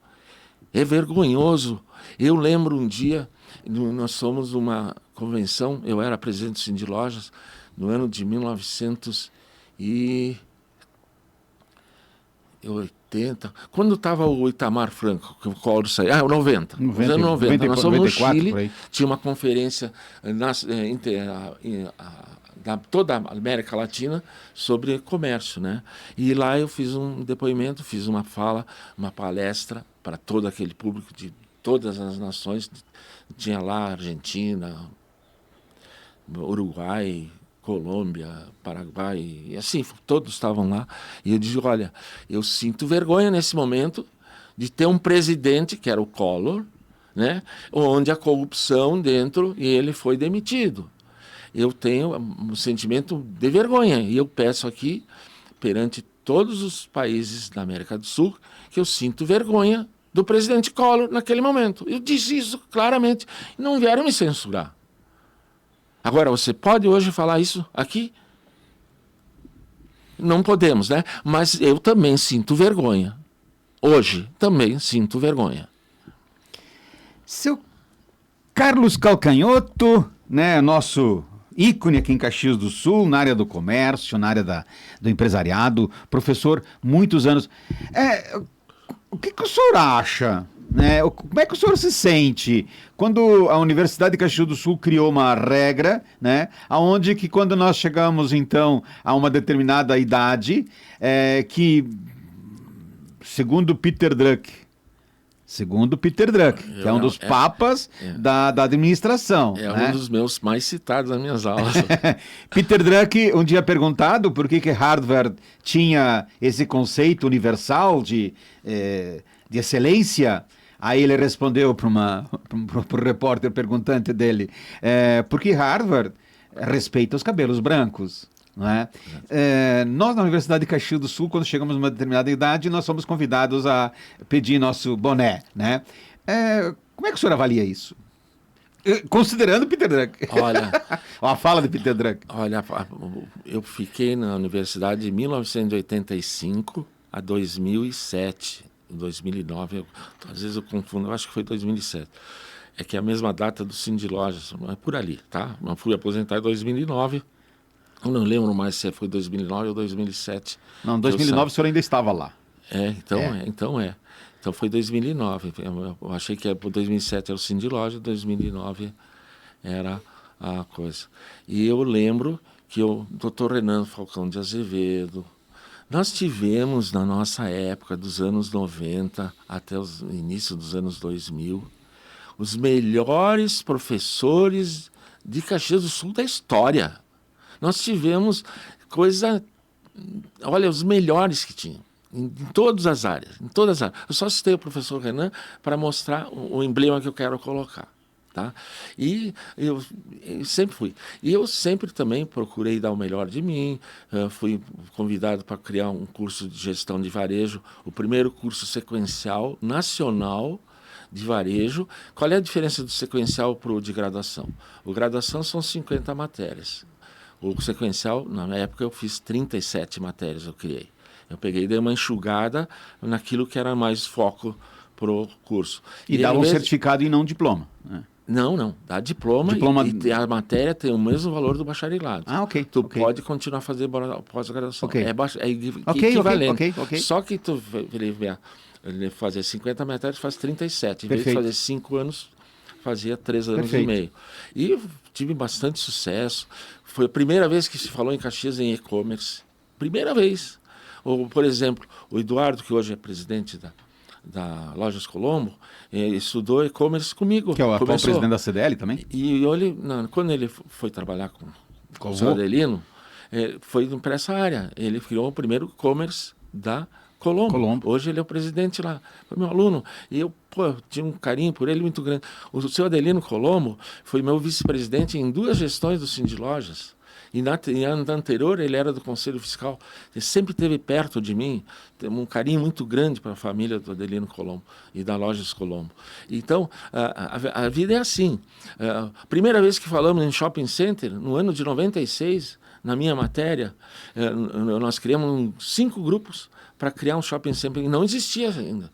Eu lembro um dia, nós fomos uma convenção, eu era presidente do Sindicato de Lojas, no ano de 1980, quando estava o Itamar Franco, que o Collor saiu, 90, nos anos 90, nós fomos no Chile, tinha uma conferência toda a América Latina sobre comércio, né? E lá eu fiz um depoimento, fiz uma fala, uma palestra para todo aquele público de todas as nações, tinha lá Argentina, Uruguai, Colômbia, Paraguai, e assim, todos estavam lá. E eu disse, olha, eu sinto vergonha nesse momento de ter um presidente, que era o Collor, né, onde a corrupção dentro, e ele foi demitido. Eu tenho um sentimento de vergonha, e eu peço aqui, perante todos os países da América do Sul, que eu sinto vergonha do presidente Collor naquele momento. Eu disse isso claramente, e não vieram me censurar. Agora, você pode hoje falar isso aqui? Não podemos, né? Mas eu também sinto vergonha. Hoje, também sinto vergonha. Seu Carlos Calcanhoto, né, nosso ícone aqui em Caxias do Sul, na área do comércio, na área do empresariado, professor, muitos anos. O que o senhor acha né? Como é que o senhor se sente quando a Universidade de Caxias do Sul criou uma regra, né? Onde que quando nós chegamos, então, a uma determinada idade, que, segundo Peter Drucker, que é um dos papas da administração. Um dos meus mais citados nas minhas aulas. Peter Drucker, um dia perguntado por que Harvard tinha esse conceito universal de excelência, aí ele respondeu para o repórter perguntante dele, porque Harvard respeita os cabelos brancos. Não é? Nós, na Universidade de Caxias do Sul, quando chegamos a uma determinada idade, nós somos convidados a pedir nosso boné. Né? Como é que o senhor avalia isso? Considerando Peter Drucker. Olha, a fala de Peter Drucker. Olha, eu fiquei na universidade de 1985 a 2007, 2009, às vezes eu confundo, eu acho que foi 2007. É que é a mesma data do Cindy Lojas, é por ali, tá? Eu fui aposentar em 2009. Eu não lembro mais se foi 2009 ou 2007. Não, 2009 o senhor ainda estava lá. Então foi 2009. Eu achei que 2007 era o Cindy Loja, 2009 era a coisa. E eu lembro que o Dr. Renan Falcão de Azevedo, nós tivemos na nossa época, dos anos 90 até o início dos anos 2000, os melhores professores de Caxias do Sul da história. Nós tivemos os melhores que tinham, em todas as áreas, Eu só citei o professor Renan para mostrar o emblema que eu quero colocar. Tá? E eu sempre fui. E eu sempre também procurei dar o melhor de mim. Fui convidado para criar um curso de gestão de varejo, o primeiro curso sequencial nacional de varejo. Qual é a diferença do sequencial para o de graduação? O graduação são 50 matérias. O sequencial, na época, eu fiz 37 matérias, eu criei. Eu peguei e dei uma enxugada naquilo que era mais foco para o curso. E dava um certificado e não um diploma, né? Não, dá diploma. E a matéria tem o mesmo valor do bacharelado. Ok. Tu pode continuar a fazer pós-graduação. Okay. É equivalente. Okay. Só que tu fazer 50 matérias faz 37. Em vez de fazer 5 anos, fazia 3 anos e meio. E tive bastante sucesso. Foi a primeira vez que se falou em Caxias em e-commerce. Primeira vez. Ou, por exemplo, o Eduardo, que hoje é presidente da Lojas Colombo, estudou e-commerce comigo. Que é o atual presidente da CDL também? E quando ele foi trabalhar com o seu Adelino, foi para essa área. Ele criou o primeiro e-commerce da Colombo. Hoje ele é o presidente lá. Foi meu aluno. E eu tinha um carinho por ele muito grande. O seu Adelino Colombo foi meu vice-presidente em 2 gestões do Cindy Lojas. E na ano anterior ele era do Conselho Fiscal. Ele sempre esteve perto de mim. Tem um carinho muito grande para a família do Adelino Colombo e da Lojas Colombo. Então, a vida é assim. Primeira vez que falamos em shopping center, no ano de 96, na minha matéria, nós criamos 5 grupos para criar um shopping center que não existia ainda.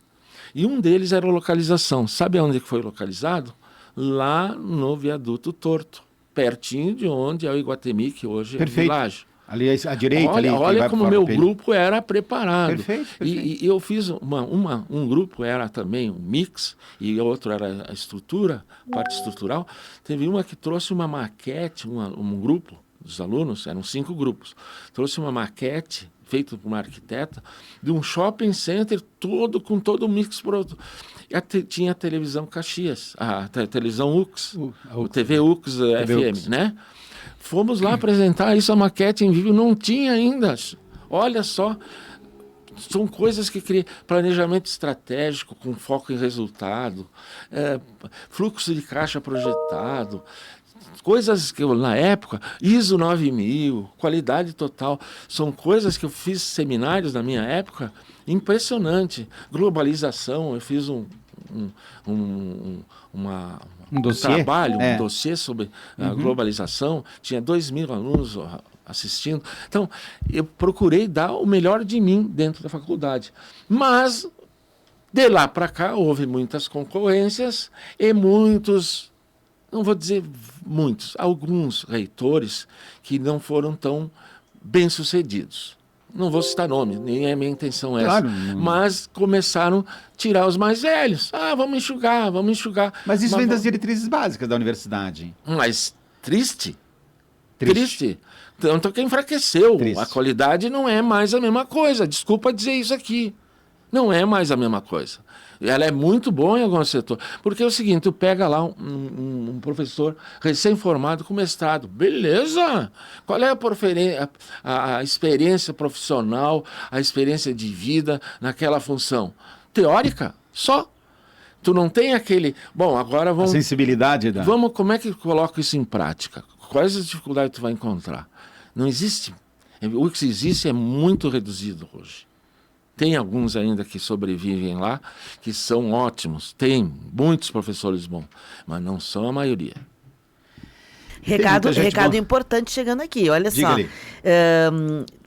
E um deles era a localização. Sabe onde foi localizado? Lá no Viaduto Torto, pertinho de onde é o Iguatemi, que hoje é Világio. Ali à direita. Olha como o meu grupo era preparado. Perfeito. E eu fiz um grupo, era também um mix, e outro era a estrutura, parte estrutural. Teve uma que trouxe uma maquete, um grupo dos alunos, eram 5 grupos, trouxe uma maquete feito por uma arquiteta, de um shopping center com todo o mix pronto. Tinha a televisão Caxias, a televisão UX, o TV UX FM, né? Fomos lá apresentar isso, a maquete em vídeo, não tinha ainda. Olha só, são coisas que criam planejamento estratégico com foco em resultado, fluxo de caixa projetado, coisas que eu, na época, ISO 9000, qualidade total, são coisas que eu fiz seminários na minha época, impressionante. Globalização, eu fiz um trabalho, um dossiê sobre a globalização, tinha 2.000 alunos assistindo. Então, eu procurei dar o melhor de mim dentro da faculdade. Mas, de lá para cá, houve muitas concorrências e muitos, não vou dizer muitos, alguns reitores que não foram tão bem-sucedidos. não vou citar nome, nem é minha intenção essa, Claro. mas começaram a tirar os mais velhos. Vamos enxugar. Mas isso vem das diretrizes básicas da universidade. Mas triste. Tanto que enfraqueceu. Triste. A qualidade não é mais a mesma coisa. Desculpa dizer isso aqui. Não é mais a mesma coisa. Ela é muito boa em algum setor. Porque é o seguinte, tu pega lá um professor recém-formado com mestrado. Beleza! Qual é a experiência profissional, a experiência de vida naquela função? Teórica? Só. Tu não tem aquele... Bom, agora vamos... A sensibilidade da... Como é que coloca isso em prática? Quais as dificuldades tu vai encontrar? Não existe. O que existe é muito reduzido hoje. Tem alguns ainda que sobrevivem lá, que são ótimos. Tem muitos professores bons, mas não são a maioria. Recado importante chegando aqui, olha Diga só. ali.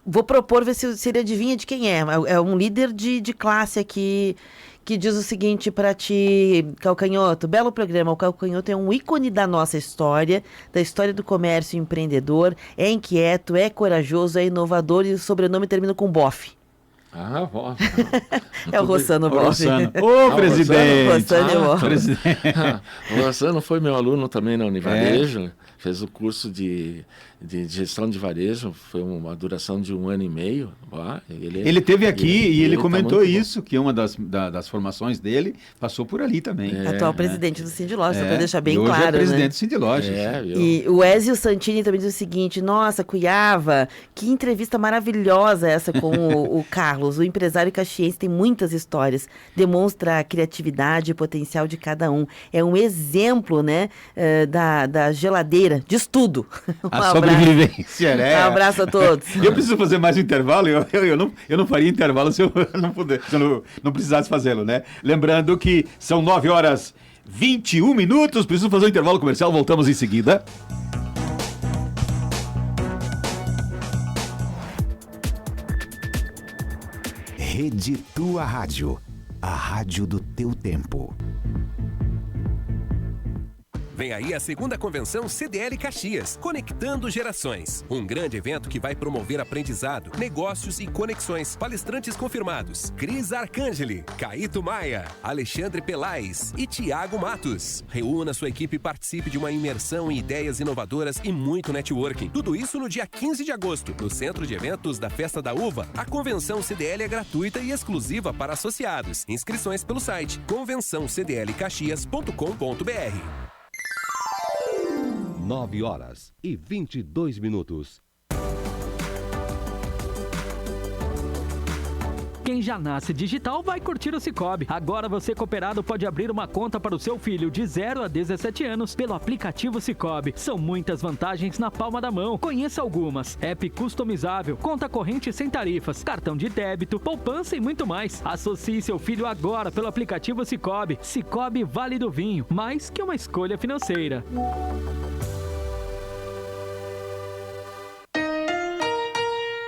Vou propor, ver se ele adivinha de quem é. É um líder de classe aqui que diz o seguinte para ti, Calcanhoto. Belo programa. O Calcanhoto é um ícone da nossa história, da história do comércio empreendedor. É inquieto, é corajoso, é inovador e o sobrenome termina com Boff. Boff. É o Rossano Boff. Ô, presidente! Rossano presidente. O Rossano foi meu aluno também na Univarejo. Fez o curso de gestão de varejo, foi uma duração de 1 ano e meio. Ele esteve aqui e ele comentou tá isso, que uma das formações dele passou por ali também. Atual presidente do Cindy Lojas, para deixar bem hoje claro, é presidente né? do Cindy Lojas. E o Ezio Santini também diz o seguinte: nossa, Cuiava, que entrevista maravilhosa essa com o Carlos. O empresário caxiense tem muitas histórias, demonstra a criatividade e potencial de cada um. É um exemplo, né, da geladeira, diz tudo. A sobrevivência, né? Um abraço a todos. Eu preciso fazer mais um intervalo, eu não faria intervalo se eu não precisasse fazê-lo, né? Lembrando que são 9h21, preciso fazer um intervalo comercial, voltamos em seguida. Rede Tua Rádio, a rádio do teu tempo. Vem aí a segunda convenção CDL Caxias, Conectando Gerações. Um grande evento que vai promover aprendizado, negócios e conexões. Palestrantes confirmados: Cris Arcangeli, Caíto Maia, Alexandre Pelais e Tiago Matos. Reúna sua equipe e participe de uma imersão em ideias inovadoras e muito networking. Tudo isso no dia 15 de agosto, no Centro de Eventos da Festa da Uva. A convenção CDL é gratuita e exclusiva para associados. Inscrições pelo site convençãocdlcaxias.com.br. 9h22. Quem já nasce digital vai curtir o Sicoob. Agora você, cooperado, pode abrir uma conta para o seu filho de 0 a 17 anos pelo aplicativo Sicoob. São muitas vantagens na palma da mão. Conheça algumas: app customizável, conta corrente sem tarifas, cartão de débito, poupança e muito mais. Associe seu filho agora pelo aplicativo Sicoob. Sicoob Vale do Vinho, mais que uma escolha financeira.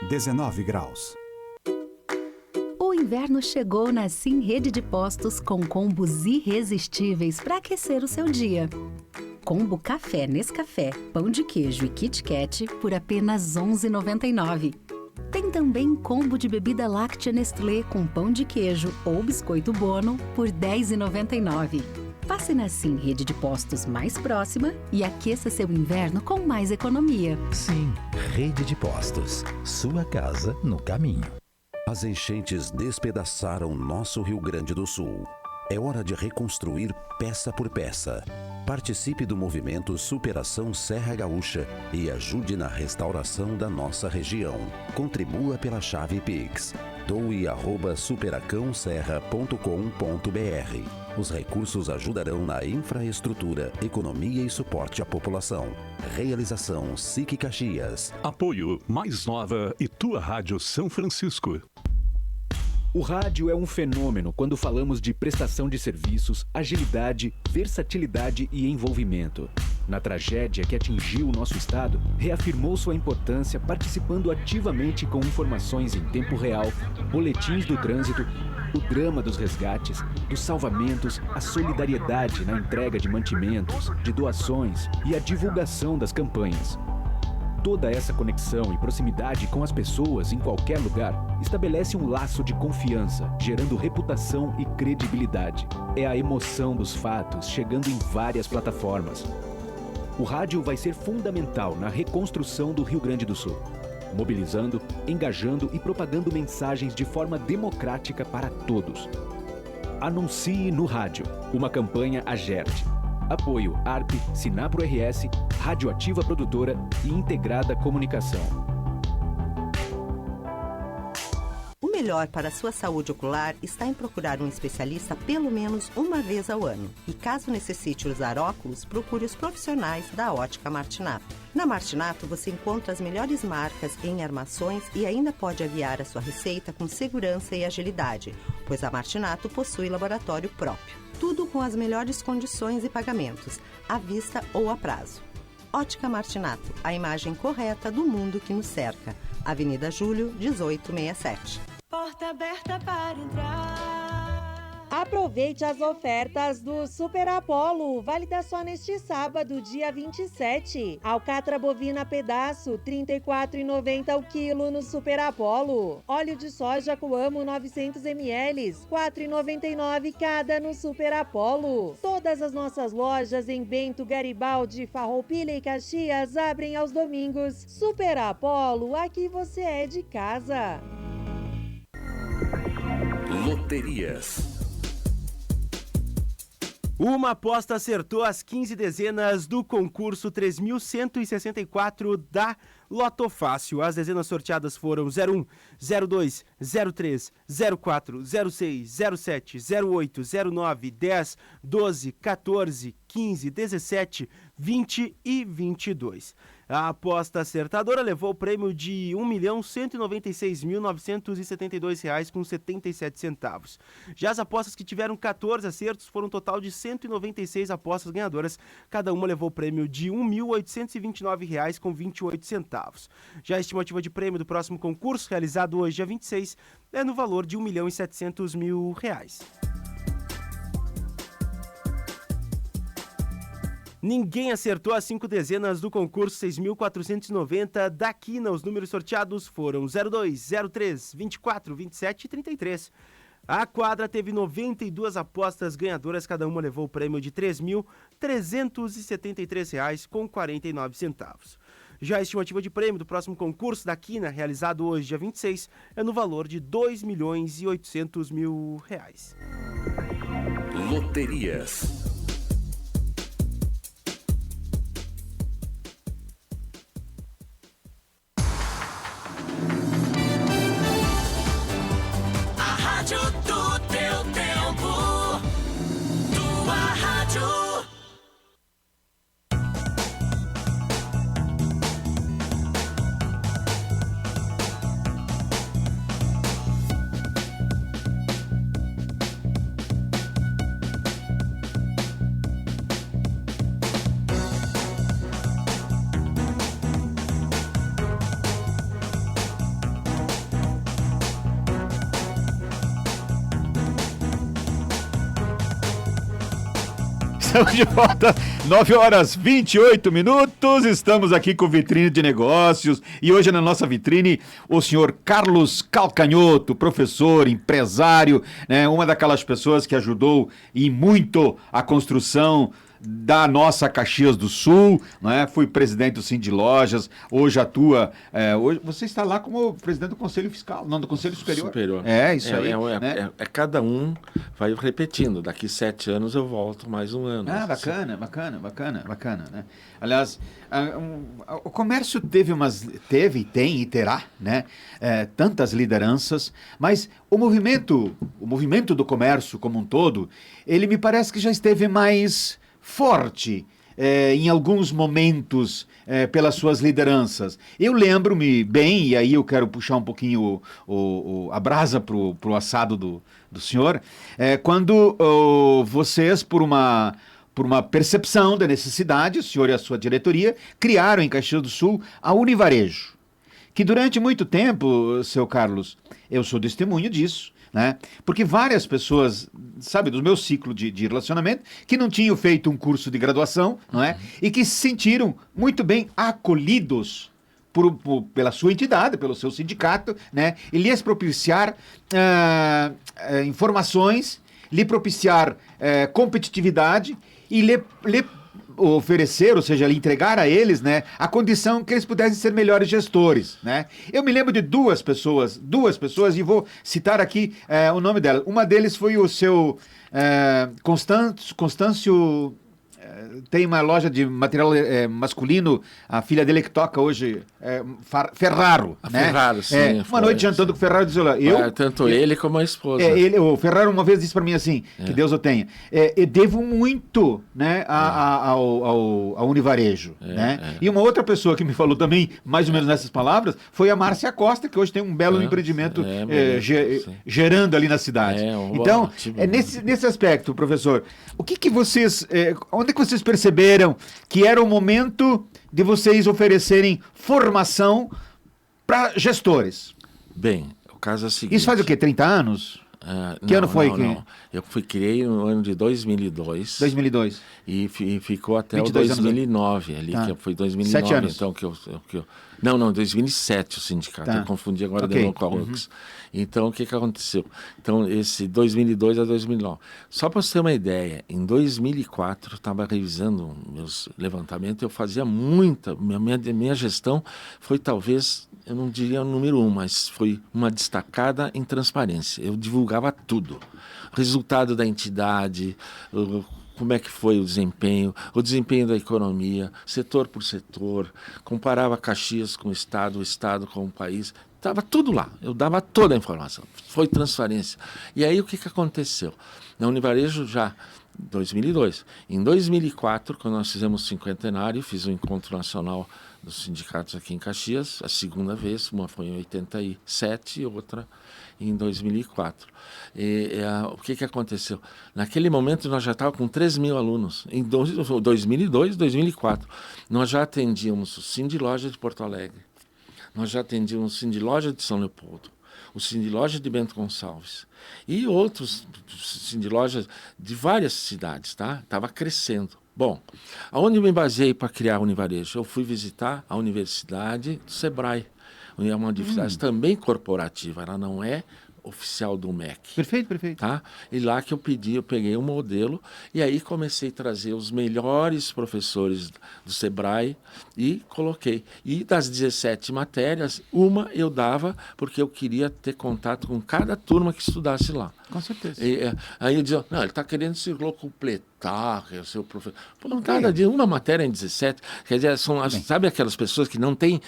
19 graus. O inverno chegou na Sim Rede de Postos com combos irresistíveis para aquecer o seu dia. Combo café Nescafé, pão de queijo e Kit Kat por apenas R$ 11,99. Tem também combo de bebida láctea Nestlé com pão de queijo ou biscoito Bono por R$ 10,99. Passe na Sim Rede de Postos mais próxima e aqueça seu inverno com mais economia. Sim, Rede de Postos. Sua casa no caminho. As enchentes despedaçaram nosso Rio Grande do Sul. É hora de reconstruir peça por peça. Participe do movimento Superação Serra Gaúcha e ajude na restauração da nossa região. Contribua pela chave Pix. doe@superacãoserra.com.br. Os recursos ajudarão na infraestrutura, economia e suporte à população. Realização SIC Caxias. Apoio Mais Nova e Tua Rádio São Francisco. O rádio é um fenômeno quando falamos de prestação de serviços, agilidade, versatilidade e envolvimento. Na tragédia que atingiu o nosso estado, reafirmou sua importância participando ativamente com informações em tempo real, boletins do trânsito, o drama dos resgates, dos salvamentos, a solidariedade na entrega de mantimentos, de doações e a divulgação das campanhas. Toda essa conexão e proximidade com as pessoas em qualquer lugar estabelece um laço de confiança, gerando reputação e credibilidade. É a emoção dos fatos chegando em várias plataformas. O rádio vai ser fundamental na reconstrução do Rio Grande do Sul, mobilizando, engajando e propagando mensagens de forma democrática para todos. Anuncie no rádio, uma campanha AGERT. Apoio ARP, Sinapro RS, Radioativa Produtora e Integrada Comunicação. O melhor para a sua saúde ocular está em procurar um especialista pelo menos uma vez ao ano. E caso necessite usar óculos, procure os profissionais da Ótica Martinato. Na Martinato você encontra as melhores marcas em armações e ainda pode aviar a sua receita com segurança e agilidade, pois a Martinato possui laboratório próprio. Tudo com as melhores condições e pagamentos, à vista ou a prazo. Ótica Martinato, a imagem correta do mundo que nos cerca. Avenida Júlio, 1867. Porta aberta para entrar. Aproveite as ofertas do Super Apollo, válida só neste sábado, dia 27. Alcatra bovina pedaço, R$ 34,90 o quilo no Super Apollo. Óleo de soja Coamo 900 ml, R$ 4,99 cada no Super Apollo. Todas as nossas lojas em Bento, Garibaldi, Farroupilha e Caxias abrem aos domingos. Super Apollo, aqui você é de casa. Loterias. Uma aposta acertou as 15 dezenas do concurso 3.164 da Loto Fácil. As dezenas sorteadas foram 01, 02, 03, 04, 06, 07, 08, 09, 10, 12, 14, 15, 17, 20 e 22. A aposta acertadora levou o prêmio de R$ 1.196.972,77. Já as apostas que tiveram 14 acertos foram um total de 196 apostas ganhadoras. Cada uma levou o prêmio de R$ 1.829,28. Já a estimativa de prêmio do próximo concurso, realizado hoje, dia 26, é no valor de R$ 1.700.000. Ninguém acertou as 5 dezenas do concurso 6.490 da Quina. Os números sorteados foram 02, 03, 24, 27 e 33. A quadra teve 92 apostas ganhadoras, cada uma levou o prêmio de R$ 3.373,49. Já a estimativa de prêmio do próximo concurso da Quina, realizado hoje, dia 26, é no valor de R$ 2.800.000. Loterias. Estamos de volta, 9 horas 28 minutos, estamos aqui com Vitrine de Negócios e hoje na nossa vitrine o senhor Carlos Calcanhoto, professor, empresário, né, uma daquelas pessoas que ajudou e muito a construção da nossa Caxias do Sul, né? Fui presidente do Sim de Lojas, hoje atua, hoje você está lá como presidente do Conselho Fiscal, não, do Conselho Superior. É, isso aí. Né? Cada um vai repetindo, daqui 7 anos eu volto mais um ano. Ah, bacana, né? Aliás, o comércio teve, tem e terá, né? Tantas lideranças, mas o movimento do comércio como um todo, ele me parece que já esteve mais forte em alguns momentos pelas suas lideranças. Eu lembro-me bem, e aí eu quero puxar um pouquinho a brasa pro assado do senhor, quando vocês, por uma percepção da necessidade, o senhor e a sua diretoria, criaram em Caxias do Sul a Univarejo, que durante muito tempo, seu Carlos, eu sou testemunho disso, né? Porque várias pessoas, sabe, do meu ciclo de relacionamento, que não tinham feito um curso de graduação, não é? E que se sentiram muito bem acolhidos pela sua entidade, pelo seu sindicato, né? E lhes propiciar informações, lhe propiciar competitividade e lhe oferecer, ou seja, entregar a eles, né, a condição que eles pudessem ser melhores gestores, né? Eu me lembro de duas pessoas, e vou citar aqui o nome delas. Uma deles foi o seu Constâncio, tem uma loja de material masculino, a filha dele que toca hoje, Ferraro, né? Ferraro, sim. Uma noite jantando com o Ferraro, disse, olha, tanto ele como a esposa. O Ferraro uma vez disse para mim assim, que Deus o tenha, eu devo muito, né, ao Univarejo, né? E uma outra pessoa que me falou também, mais ou menos nessas palavras, foi a Márcia Costa, que hoje tem um belo empreendimento gerando ali na cidade. Então, nesse aspecto, professor, o que vocês, onde que vocês perceberam que era o momento de vocês oferecerem formação para gestores? Bem, o caso é o seguinte... Isso faz o quê, 30 anos? Que ano foi? Não. Eu criei no ano de 2002. 2002. E ficou até o 2009 ali, que foi 2009. 7 anos. Então, Não, 2007 o sindicato. Eu confundi agora de novo com a UX. Então, o que aconteceu? Então, esse 2002 a 2009. Só para você ter uma ideia, em 2004, eu estava revisando meus levantamentos, eu fazia muita... Minha gestão foi talvez... Eu não diria o número 1, mas foi uma destacada em transparência. Eu divulgava tudo. Resultado da entidade, como é que foi o desempenho da economia, setor por setor, comparava Caxias com o Estado com o país. Estava tudo lá. Eu dava toda a informação. Foi transparência. E aí o que aconteceu? Na Univarejo já... 2002. Em 2004, quando nós fizemos o cinquentenário, fiz um encontro nacional dos sindicatos aqui em Caxias, a segunda vez, uma foi em 87 e outra em 2004. O que aconteceu? Naquele momento nós já estávamos com 3 mil alunos. Em 2002, 2004, nós já atendíamos o Sindiloja de Porto Alegre, nós já atendíamos o Sindiloja de São Leopoldo, o Sindiloja de Bento Gonçalves e outros Sindilojas de várias cidades, tá? Estava crescendo. Bom, aonde eu me baseei para criar a Univarejo? Eu fui visitar a Universidade do Sebrae. É uma universidade também corporativa, ela não é oficial do MEC. Perfeito. Tá? E lá que eu peguei um modelo e aí comecei a trazer os melhores professores do Sebrae e coloquei. E das 17 matérias, uma eu dava porque eu queria ter contato com cada turma que estudasse lá. Com certeza. Aí eu dizia, não, ele está querendo se completar, que é o seu professor. Pô, cada dia, uma matéria em 17. Quer dizer, sabe aquelas pessoas que não têm...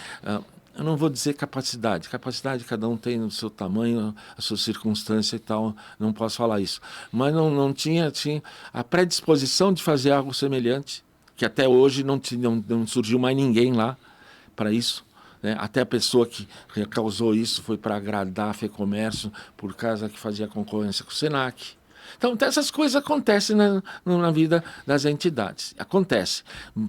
eu não vou dizer capacidade. Capacidade cada um tem o seu tamanho, a sua circunstância e tal, não posso falar isso. Mas não tinha a predisposição de fazer algo semelhante, que até hoje não surgiu mais ninguém lá para isso. Né? Até a pessoa que causou isso foi para agradar a FEComércio, por causa que fazia concorrência com o Senac. Então, essas coisas acontecem na vida das entidades. Acontece.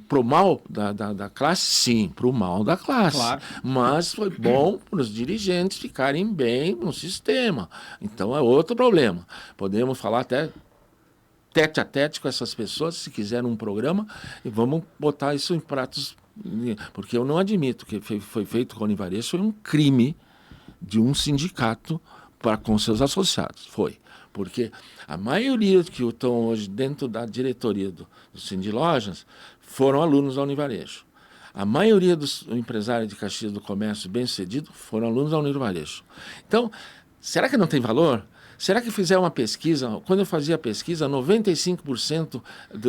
Pro mal da classe, sim, pro mal da classe. Claro. Mas foi bom para os dirigentes ficarem bem no sistema. Então, é outro problema. Podemos falar até tete a tete com essas pessoas, se quiserem um programa, e vamos botar isso em pratos... Porque eu não admito que foi feito com a Univarejo, foi um crime de um sindicato com seus associados. Foi. Porque a maioria que estão hoje dentro da diretoria do Sindilojas foram alunos da Univarejo. A maioria dos empresários de Caxias do comércio bem-sucedido foram alunos da Univarejo. Então, será que não tem valor? Será que fizer uma pesquisa? Quando eu fazia a pesquisa, 95%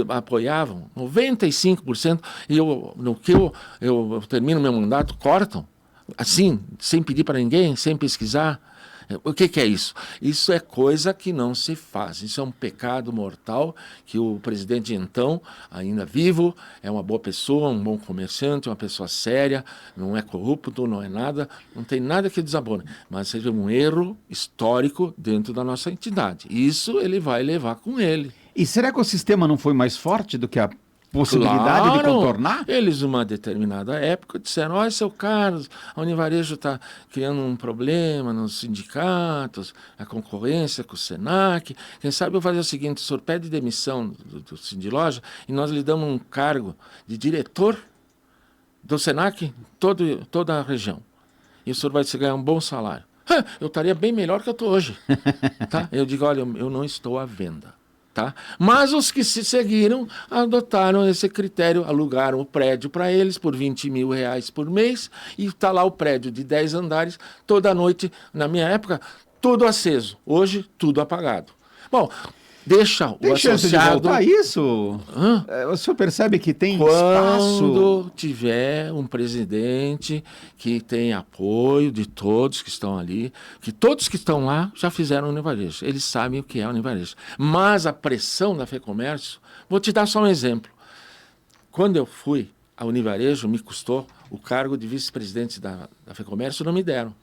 apoiavam, 95%, e no que eu termino meu mandato, cortam, assim, sem pedir para ninguém, sem pesquisar. O que é isso? Isso é coisa que não se faz. Isso é um pecado mortal que o presidente, então, ainda vivo, é uma boa pessoa, um bom comerciante, uma pessoa séria, não é corrupto, não é nada, não tem nada que desabone. Mas seja um erro histórico dentro da nossa entidade. Isso ele vai levar com ele. E será que o sistema não foi mais forte do que a possibilidade de contornar? Eles, numa determinada época, disseram, olha, seu Carlos, a Univarejo está criando um problema nos sindicatos, a concorrência com o Senac, quem sabe eu vou fazer o seguinte, o senhor pede demissão do Sindiloja e nós lhe damos um cargo de diretor do Senac, toda a região. E o senhor vai ganhar um bom salário. Eu estaria bem melhor que eu estou hoje. Tá? Eu digo, olha, eu não estou à venda. Tá? Mas os que se seguiram adotaram esse critério, alugaram o prédio para eles por R$20 mil por mês, e está lá o prédio de 10 andares, toda noite, na minha época, tudo aceso. Hoje, tudo apagado. Bom, deixa o tem chance de associado... voltar isso? O senhor percebe que tem espaço? Quando tiver um presidente que tem apoio de todos que estão ali, que todos que estão lá já fizeram o Univarejo, eles sabem o que é o Univarejo. Mas a pressão da FEComércio, vou te dar só um exemplo. Quando eu fui ao Univarejo, me custou o cargo de vice-presidente da FEComércio, não me deram.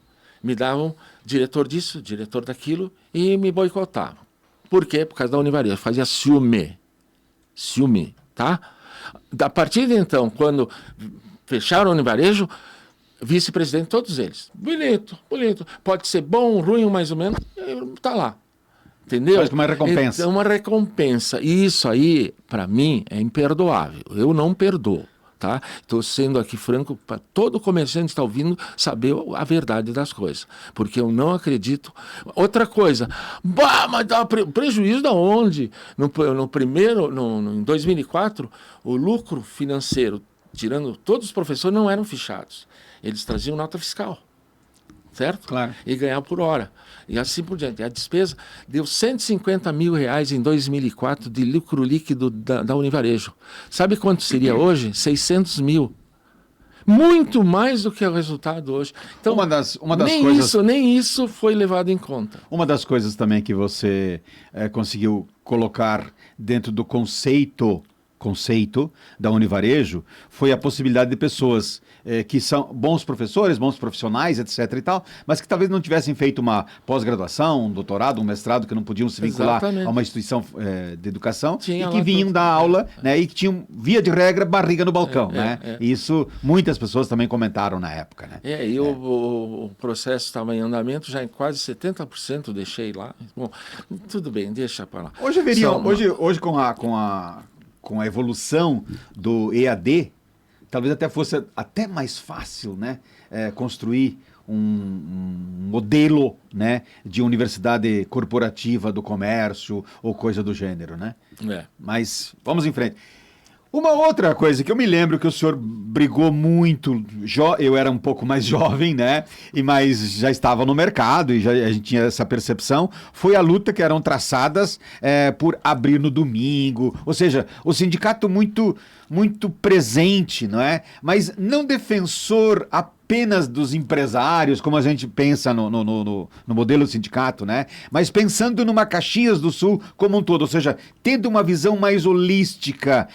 Me davam diretor disso, diretor daquilo, e me boicotavam. Por quê? Por causa da Univarejo. Fazia ciúme, tá? A partir de então, quando fecharam o Univarejo, vice-presidente, todos eles. Bonito. Pode ser bom, ruim, mais ou menos, tá lá. Entendeu? Faz uma recompensa. É uma recompensa. E isso aí, para mim, é imperdoável. Eu não perdoo. Tá? Estou sendo aqui franco para todo comerciante que está ouvindo saber a verdade das coisas, porque eu não acredito. Outra coisa, mas dá prejuízo da onde? Em 2004, o lucro financeiro, tirando todos os professores, não eram fichados. Eles traziam nota fiscal, certo? Claro. E ganhavam por hora. E assim por diante. A despesa deu R$150 mil em 2004 de lucro líquido da Univarejo. Sabe quanto seria hoje? 600 mil. Muito mais do que o resultado hoje. Então, uma das nem coisas... nem isso foi levado em conta. Uma das coisas também que você conseguiu colocar dentro do conceito da Univarejo foi a possibilidade de pessoas que são bons professores, bons profissionais, etc. e tal, mas que talvez não tivessem feito uma pós-graduação, um doutorado, um mestrado, que não podiam se vincular a uma instituição de educação, e que vinham dar aula, né, e que tinham, via de regra, barriga no balcão. E isso muitas pessoas também comentaram na época. Né? O processo estava em andamento, já em quase 70% deixei lá. Bom, tudo bem, deixa para lá. Hoje com a evolução do EAD, talvez até fosse até mais fácil, né, construir um modelo, né, de universidade corporativa do comércio ou coisa do gênero, né? Mas vamos em frente. Uma outra coisa que eu me lembro que o senhor brigou muito, eu era um pouco mais jovem, né? Mas já estava no mercado e a gente tinha essa percepção, foi a luta que eram traçadas por abrir no domingo, ou seja, o sindicato muito presente, não é? Mas não defensor apenas dos empresários, como a gente pensa no modelo do sindicato, né? Mas pensando numa Caxias do Sul como um todo, ou seja, tendo uma visão mais holística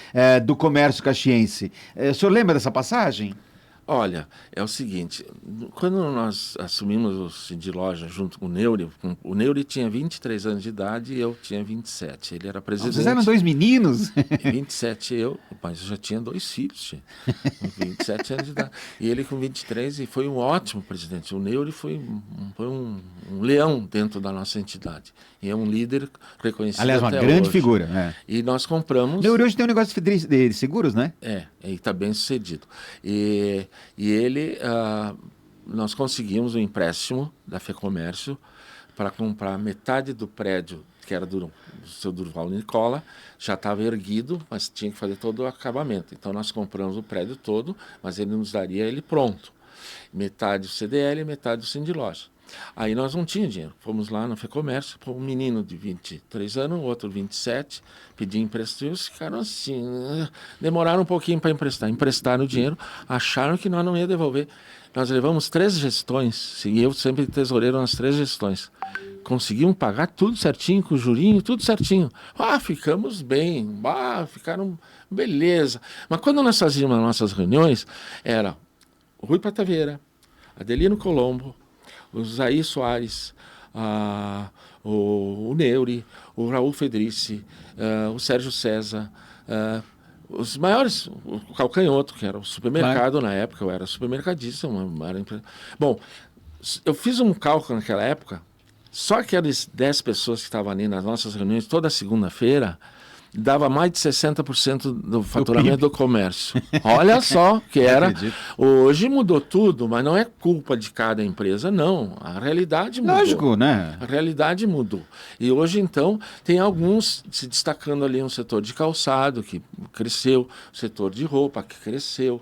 do comércio caxiense. O senhor lembra dessa passagem? Olha, é o seguinte, quando nós assumimos o Sindiloja junto com o Neuri tinha 23 anos de idade e eu tinha 27. Ele era presidente. Vocês eram dois meninos? 27 mas eu já tinha 2 filhos, com 27 anos de idade. E ele com 23 e foi um ótimo presidente. O Neuri foi um leão dentro da nossa entidade. E é um líder reconhecido. Aliás, uma grande figura. E nós compramos... O Neuri hoje tem um negócio de seguros, né? E está bem sucedido. E ele, nós conseguimos um empréstimo da FEComércio para comprar metade do prédio, que era do seu Durval Nicola, já estava erguido, mas tinha que fazer todo o acabamento. Então nós compramos o prédio todo, mas ele nos daria ele pronto. Metade do CDL e metade do Sindiloja. Aí nós não tínhamos dinheiro. Fomos lá no FEComércio, um menino de 23 anos, outro 27, pedi empréstimo, eles ficaram assim, demoraram um pouquinho para emprestar. Emprestaram o dinheiro, acharam que nós não ia devolver. Nós levamos 3 gestões, e eu sempre tesoureiro nas 3 gestões. Conseguimos pagar tudo certinho, com o jurinho, tudo certinho. Ficamos bem, ficaram beleza. Mas quando nós fazíamos as nossas reuniões, era o Rui Pataveira, Adelino Colombo, o Zaí Soares, o Neuri, o Raul Fedrici, o Sérgio César, os maiores, o Calcanhoto, que era o supermercado na época, eu era supermercadista. Bom, eu fiz um cálculo naquela época, só aquelas 10 pessoas que estavam ali nas nossas reuniões toda segunda-feira, dava mais de 60% do faturamento do comércio. Olha só que era. Hoje mudou tudo, mas não é culpa de cada empresa, não. A realidade mudou. Lógico, né? A realidade mudou. E hoje, então, tem alguns se destacando ali no setor de calçado, que cresceu, setor de roupa, que cresceu.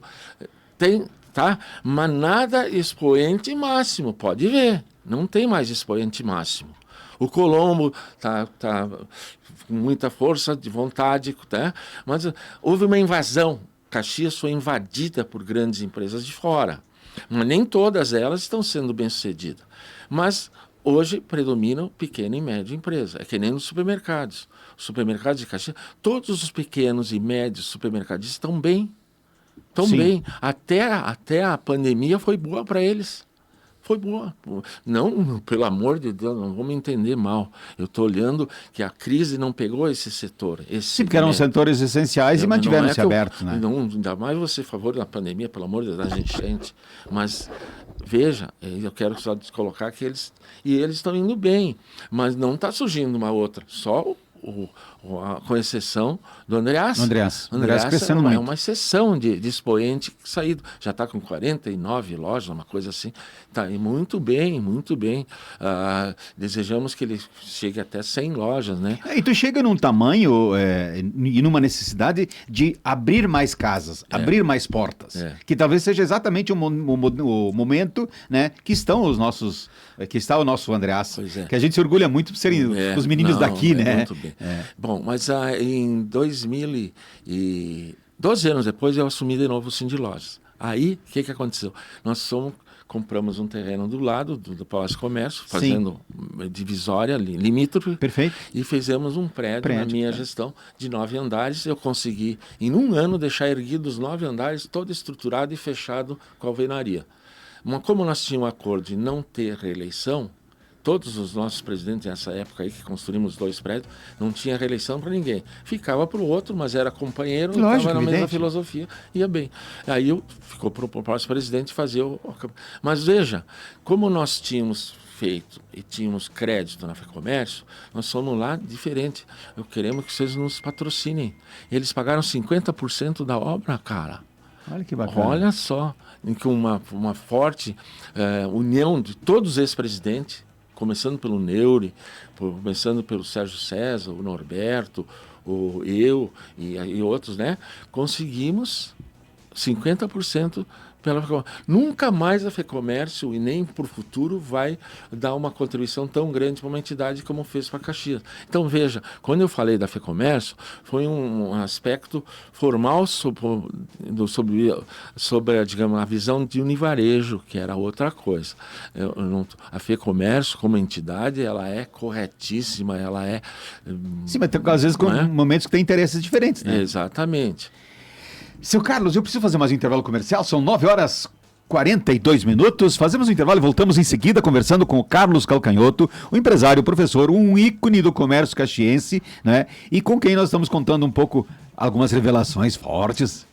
Tem, tá? Mas nada expoente máximo, pode ver. Não tem mais expoente máximo. O Colombo tá com muita força de vontade, tá? Mas houve uma invasão. Caxias foi invadida por grandes empresas de fora. Mas nem todas elas estão sendo bem-sucedidas. Mas hoje predomina pequena e média empresa. É que nem nos supermercados. Os supermercados de Caxias, todos os pequenos e médios supermercados estão bem. Estão bem. Até a pandemia foi boa para eles. Foi boa. Não, pelo amor de Deus, não vamos entender mal. Eu estou olhando que a crise não pegou esse setor. Sim, porque eram setores essenciais e mantiveram-se abertos, né? Não, ainda mais você a favor da pandemia, pelo amor de Deus, da gente. Mas, veja, eu quero só colocar que eles estão indo bem, mas não está surgindo uma outra. Só com exceção do Andreas. Andreas crescendo muito. É uma exceção de expoente saído. Já está com 49 lojas, uma coisa assim. Está muito bem, muito bem. Desejamos que ele chegue até 100 lojas, né? E tu chega num tamanho e numa necessidade de abrir mais casas, abrir mais portas. Que talvez seja exatamente o momento, né, que está o nosso Andreas. Que a gente se orgulha muito por serem os meninos daqui, né? Muito bem. Bom, mas em 12 anos depois eu assumi de novo o Cindy Lojas. Aí, o que aconteceu? Compramos um terreno do lado do Palácio Comércio, fazendo divisória, limítrofe. Perfeito. E fizemos um prédio na minha gestão de 9 andares. Eu consegui, em um ano, deixar erguidos 9 andares, todo estruturado e fechado com alvenaria. Mas como nós tínhamos um acordo de não ter reeleição, todos os nossos presidentes nessa época aí, que construímos 2 prédios, não tinha reeleição para ninguém. Ficava para o outro, mas era companheiro, estava na mesma filosofia, ia bem. Aí ficou para o próximo presidente fazer Mas veja, como nós tínhamos feito e tínhamos crédito na FEComércio, nós somos lá diferente. Queremos que vocês nos patrocinem. Eles pagaram 50% da obra, cara. Olha que bacana. Olha só, com uma forte união de todos esses presidentes, começando pelo Neuri, começando pelo Sérgio César, o Norberto, eu e outros, né? Conseguimos 50% pela FEComércio. Nunca mais a FEComércio, e nem para o futuro, vai dar uma contribuição tão grande para uma entidade como fez para Caxias. Então, veja, quando eu falei da FEComércio, foi um aspecto formal sobre digamos, a visão de univarejo, que era outra coisa. A FEComércio, como entidade, ela é corretíssima, ela é... Sim, mas tem, às vezes com momentos que tem interesses diferentes, né? Exatamente. Seu Carlos, eu preciso fazer mais um intervalo comercial, são 9h42. Fazemos um intervalo e voltamos em seguida conversando com o Carlos Calcanhoto, o empresário, professor, um ícone do comércio caxiense, né? E com quem nós estamos contando um pouco algumas revelações fortes.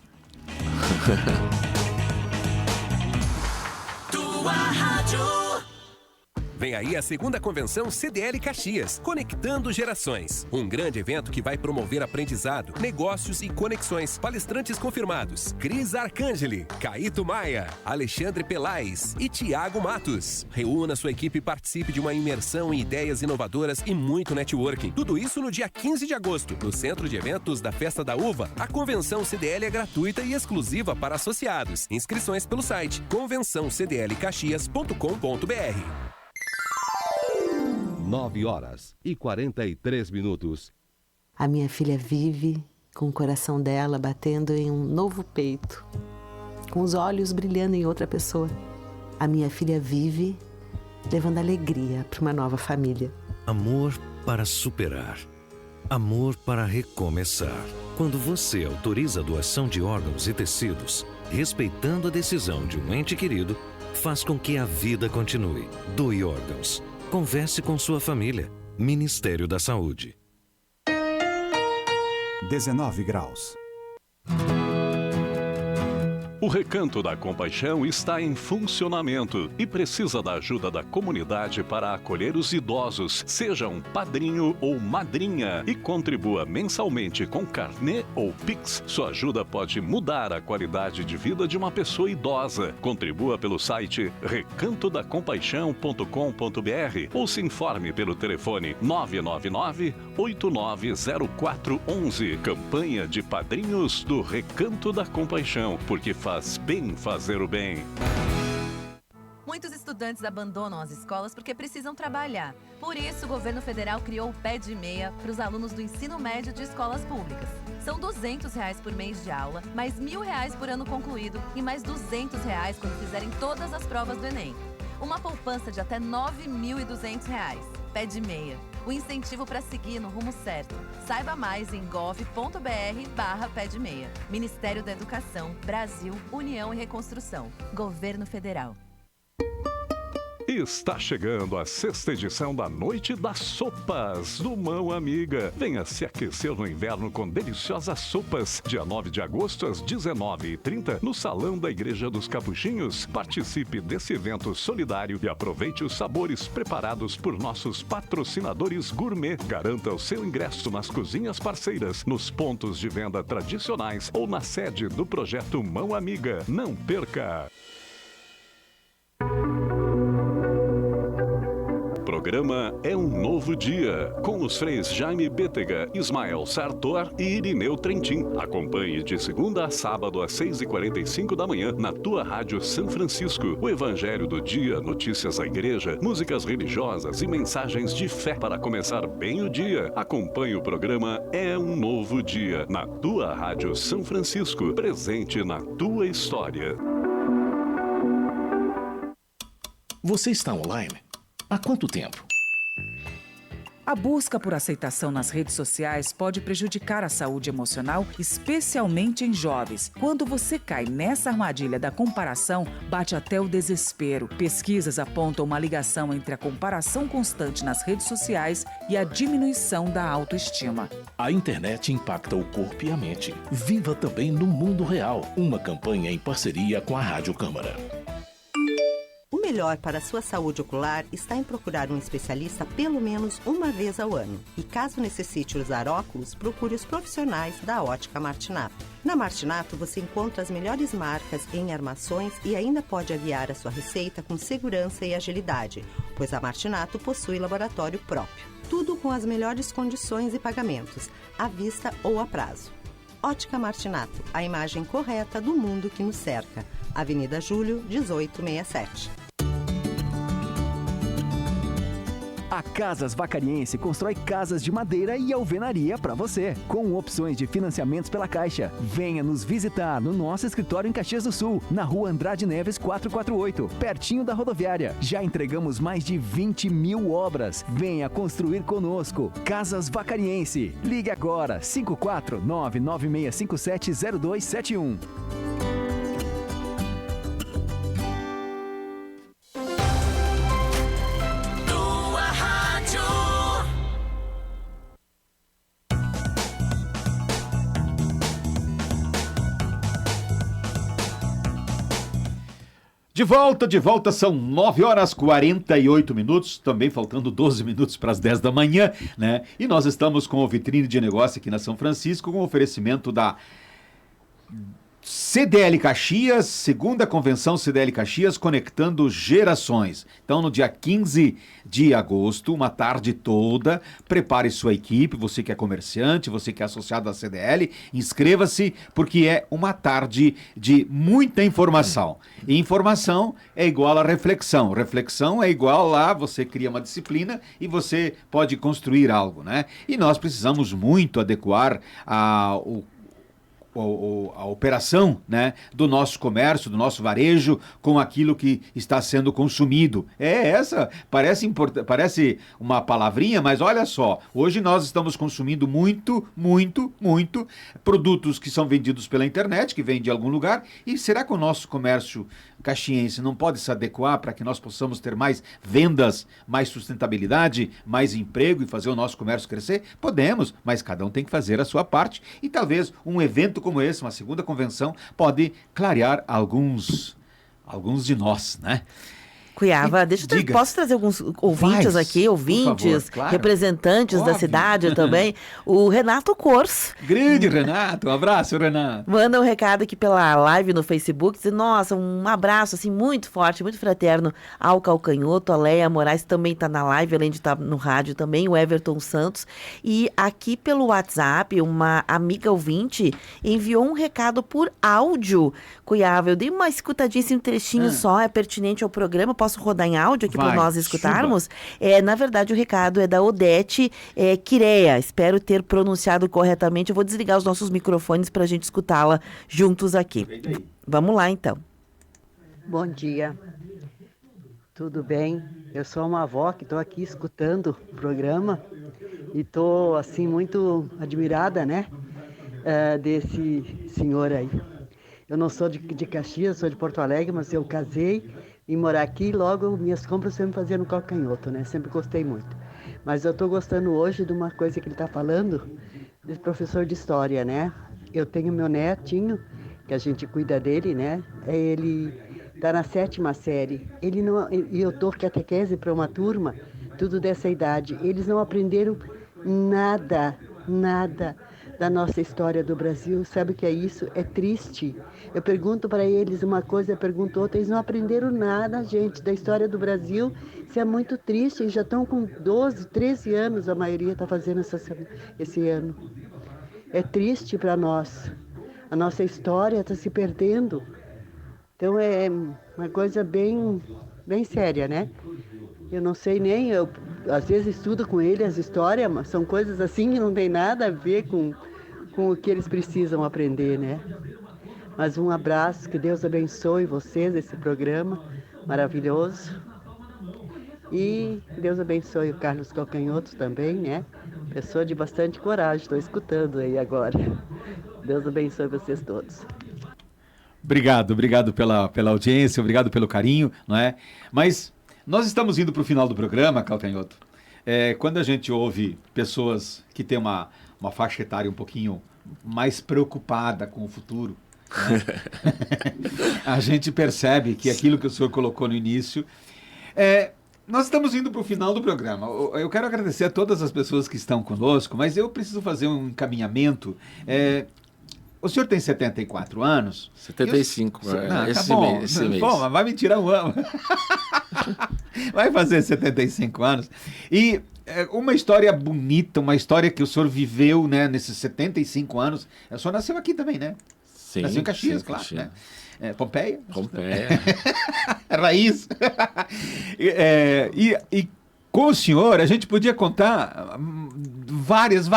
Vem aí a 2ª Convenção CDL Caxias, Conectando Gerações. Um grande evento que vai promover aprendizado, negócios e conexões. Palestrantes confirmados: Cris Arcangeli, Caíto Maia, Alexandre Pelais e Tiago Matos. Reúna sua equipe e participe de uma imersão em ideias inovadoras e muito networking. Tudo isso no dia 15 de agosto, no Centro de Eventos da Festa da Uva. A Convenção CDL é gratuita e exclusiva para associados. Inscrições pelo site convençãocdlcaxias.com.br. 9h43. A minha filha vive com o coração dela batendo em um novo peito, com os olhos brilhando em outra pessoa. A minha filha vive levando alegria para uma nova família. Amor para superar. Amor para recomeçar. Quando você autoriza a doação de órgãos e tecidos, respeitando a decisão de um ente querido, faz com que a vida continue. Doe órgãos. Converse com sua família. Ministério da Saúde. 19 graus. O Recanto da Compaixão está em funcionamento e precisa da ajuda da comunidade para acolher os idosos. Seja um padrinho ou madrinha e contribua mensalmente com carnê ou Pix. Sua ajuda pode mudar a qualidade de vida de uma pessoa idosa. Contribua pelo site recantodacompaixão.com.br ou se informe pelo telefone 999-890411. Campanha de padrinhos do Recanto da Compaixão, porque faz bem fazer o bem. Muitos estudantes abandonam as escolas porque precisam trabalhar. Por isso, o governo federal criou o Pé de Meia para os alunos do ensino médio de escolas públicas. São R$ 200 por mês de aula, mais R$ 1.000 por ano concluído e mais R$ 200 quando fizerem todas as provas do Enem. Uma poupança de até R$ 9.200. Pé de Meia. O incentivo para seguir no rumo certo. Saiba mais em gov.br/Pé de Meia. Ministério da Educação, Brasil, União e Reconstrução. Governo Federal. Está chegando a 6ª edição da Noite das Sopas do Mão Amiga. Venha se aquecer no inverno com deliciosas sopas. Dia 9 de agosto, às 19h30, no Salão da Igreja dos Capuchinhos. Participe desse evento solidário e aproveite os sabores preparados por nossos patrocinadores gourmet. Garanta o seu ingresso nas cozinhas parceiras, nos pontos de venda tradicionais ou na sede do projeto Mão Amiga. Não perca! O programa É um Novo Dia, com os freis Jaime Bétega, Ismael Sartor e Irineu Trentin. Acompanhe de segunda a sábado às 6h45 da manhã na tua Rádio São Francisco. O Evangelho do Dia, notícias da igreja, músicas religiosas e mensagens de fé para começar bem o dia. Acompanhe o programa É um Novo Dia na tua Rádio São Francisco, presente na tua história. Você está online? Há quanto tempo? A busca por aceitação nas redes sociais pode prejudicar a saúde emocional, especialmente em jovens. Quando você cai nessa armadilha da comparação, bate até o desespero. Pesquisas apontam uma ligação entre a comparação constante nas redes sociais e a diminuição da autoestima. A internet impacta o corpo e a mente. Viva também no mundo real. Uma campanha em parceria com a Rádio Câmara. O melhor para a sua saúde ocular está em procurar um especialista pelo menos uma vez ao ano. E caso necessite usar óculos, procure os profissionais da Ótica Martinato. Na Martinato você encontra as melhores marcas em armações e ainda pode aviar a sua receita com segurança e agilidade, pois a Martinato possui laboratório próprio. Tudo com as melhores condições e pagamentos, à vista ou a prazo. Ótica Martinato, a imagem correta do mundo que nos cerca. Avenida Júlio, 1867. A Casas Vacariense constrói casas de madeira e alvenaria para você, com opções de financiamentos pela Caixa. Venha nos visitar no nosso escritório em Caxias do Sul, na Rua Andrade Neves 448, pertinho da rodoviária. Já entregamos mais de 20 mil obras. Venha construir conosco. Casas Vacariense. Ligue agora, 549-9657-0271. De volta, são 9h48, também faltando 12 minutos para as 10 da manhã, né? E nós estamos com o Vitrine de Negócio aqui na São Francisco, com oferecimento da CDL Caxias, segunda convenção CDL Caxias, conectando gerações. Então, no dia 15 de agosto, uma tarde toda, prepare sua equipe, você que é comerciante, você que é associado à CDL, inscreva-se, porque é uma tarde de muita informação. E informação é igual a reflexão. Reflexão é igual a você cria uma disciplina e você pode construir algo, né? E nós precisamos muito adequar a operação, né, do nosso comércio, do nosso varejo com aquilo que está sendo consumido. Parece uma palavrinha, mas olha só, hoje nós estamos consumindo muito produtos que são vendidos pela internet, que vêm de algum lugar, e será que o nosso comércio caxiense não pode se adequar para que nós possamos ter mais vendas, mais sustentabilidade, mais emprego e fazer o nosso comércio crescer? Podemos, mas cada um tem que fazer a sua parte. E talvez um evento como esse, uma segunda convenção, pode clarear alguns de nós, né? Cuiava, posso trazer alguns ouvintes aqui, ouvintes, claro. Representantes da cidade também. O Renato Cors. Grande Renato, um abraço, Renato. Manda um recado aqui pela live no Facebook, diz, nossa, um abraço assim muito forte, muito fraterno ao Calcanhoto, a Leia Moraes também está na live, além de estar no rádio também, o Everton Santos. E aqui pelo WhatsApp, uma amiga ouvinte enviou um recado por áudio. Cuiava, eu dei uma escutadinha, assim, um trechinho só, é pertinente ao programa, posso rodar em áudio aqui para nós escutarmos? Na verdade, o recado é da Odete Quireia. Espero ter pronunciado corretamente. Eu vou desligar os nossos microfones para a gente escutá-la juntos aqui. Vamos lá, então. Bom dia. Tudo bem? Eu sou uma avó que estou aqui escutando o programa e estou, assim, muito admirada, né? Desse senhor aí. Eu não sou de Caxias, sou de Porto Alegre, mas eu casei e morar aqui, logo minhas compras sempre fazia no Calcanhoto, né? Sempre gostei muito. Mas eu estou gostando hoje de uma coisa que ele está falando, de professor de história, né? Eu tenho meu netinho, que a gente cuida dele, né? Ele está na 7ª série. E eu dou catequese para uma turma, tudo dessa idade. Eles não aprenderam nada da nossa história do Brasil. Sabe o que é isso? É triste. Eu pergunto para eles uma coisa, eu pergunto outra, eles não aprenderam nada, gente, da história do Brasil. Isso é muito triste, eles já estão com 12, 13 anos, a maioria está fazendo esse ano. É triste para nós. A nossa história está se perdendo. Então é uma coisa bem séria, né? Eu não sei nem, eu às vezes estudo com ele as histórias, mas são coisas assim que não tem nada a ver com o que eles precisam aprender, né? Mas um abraço, que Deus abençoe vocês, esse programa maravilhoso. E Deus abençoe o Carlos Calcanhoto também, né? Pessoa de bastante coragem, estou escutando aí agora. Deus abençoe vocês todos. Obrigado pela audiência, obrigado pelo carinho, não é? Mas nós estamos indo para o final do programa, Calcanhoto. Quando a gente ouve pessoas que têm uma faixa etária um pouquinho mais preocupada com o futuro, né? A gente percebe que aquilo que o senhor colocou no início... Nós estamos indo para o final do programa. Eu quero agradecer a todas as pessoas que estão conosco, mas eu preciso fazer um encaminhamento. O senhor tem 74 anos? 75, esse mês. Bom, mas vai me tirar um ano. Vai fazer 75 anos. E uma história bonita, uma história que o senhor viveu, né, nesses 75 anos. O senhor nasceu aqui também, né? Sim. Nasceu em Caxias, claro, Caxias. né? Pompeia? Pompeia. Raiz. E com o senhor, a gente podia contar várias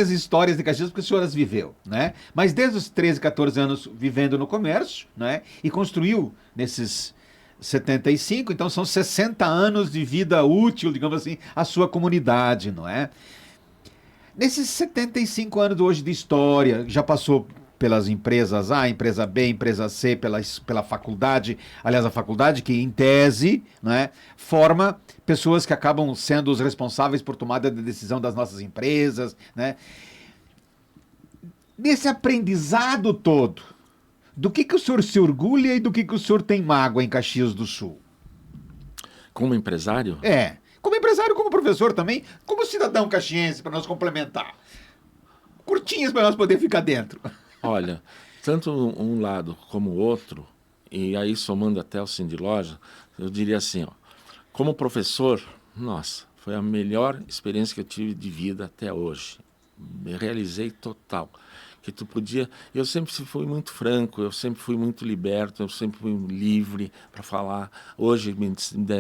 histórias de Caxias, porque o senhor as viveu, né? Mas desde os 13, 14 anos vivendo no comércio, né? E construiu nesses 75, então são 60 anos de vida útil, digamos assim, à sua comunidade, não é? Nesses 75 anos hoje de história, já passou pelas empresas A, empresa B, empresa C, pela faculdade, aliás, a faculdade que, em tese, né, forma pessoas que acabam sendo os responsáveis por tomada de decisão das nossas empresas, né? Nesse aprendizado todo, do que o senhor se orgulha e do que o senhor tem mágoa em Caxias do Sul? Como empresário? Como empresário, como professor também, como cidadão caxiense, para nós complementar. Curtinhas para nós poder ficar dentro. Olha, tanto um lado como o outro, e aí somando até o Cindy Loja, eu diria assim, como professor, nossa, foi a melhor experiência que eu tive de vida até hoje. Me realizei total. Que tu podia... Eu sempre fui muito franco, eu sempre fui muito liberto, eu sempre fui livre para falar. Hoje me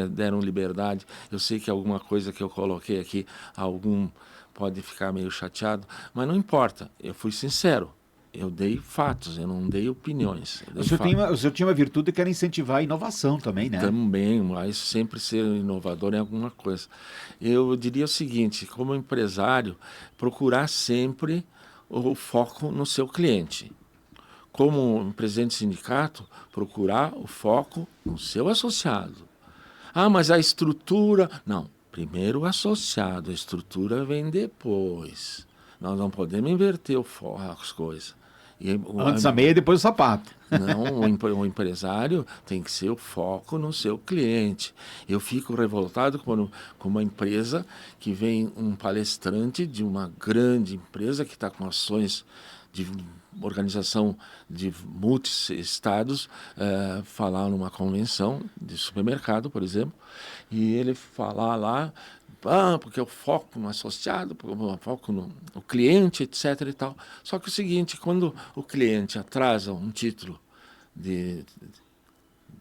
deram liberdade. Eu sei que alguma coisa que eu coloquei aqui, algum pode ficar meio chateado, mas não importa, eu fui sincero. Eu dei fatos, eu não dei opiniões. O senhor tinha uma virtude que era incentivar a inovação também, né? Também, mas sempre ser inovador em alguma coisa. Eu diria o seguinte, como empresário, procurar sempre o foco no seu cliente. como um presidente de sindicato, procurar o foco no seu associado. Ah, mas a estrutura... Não, primeiro o associado, a estrutura vem depois. Nós não podemos inverter as coisas. Antes a meia, depois o sapato. Não, o empresário tem que ser o foco no seu cliente. Eu fico revoltado com uma empresa que vem um palestrante de uma grande empresa que está com ações de organização de multi-estados, falar numa convenção de supermercado, por exemplo, e ele falar lá, porque o foco no associado, o foco no cliente, etc. e tal. Só que é o seguinte, quando o cliente atrasa um título de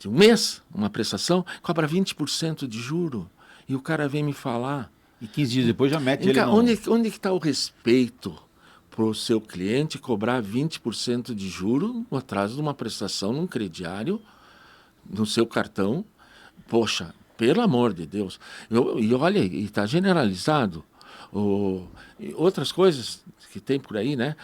um mês, uma prestação, cobra 20% de juro, e o cara vem me falar... E 15 dias depois já mete ele no... Onde que está o respeito para o seu cliente cobrar 20% de juro no atraso de uma prestação num crediário, no seu cartão? Poxa, pelo amor de Deus. E olha, e está generalizado. E outras coisas que tem por aí, né?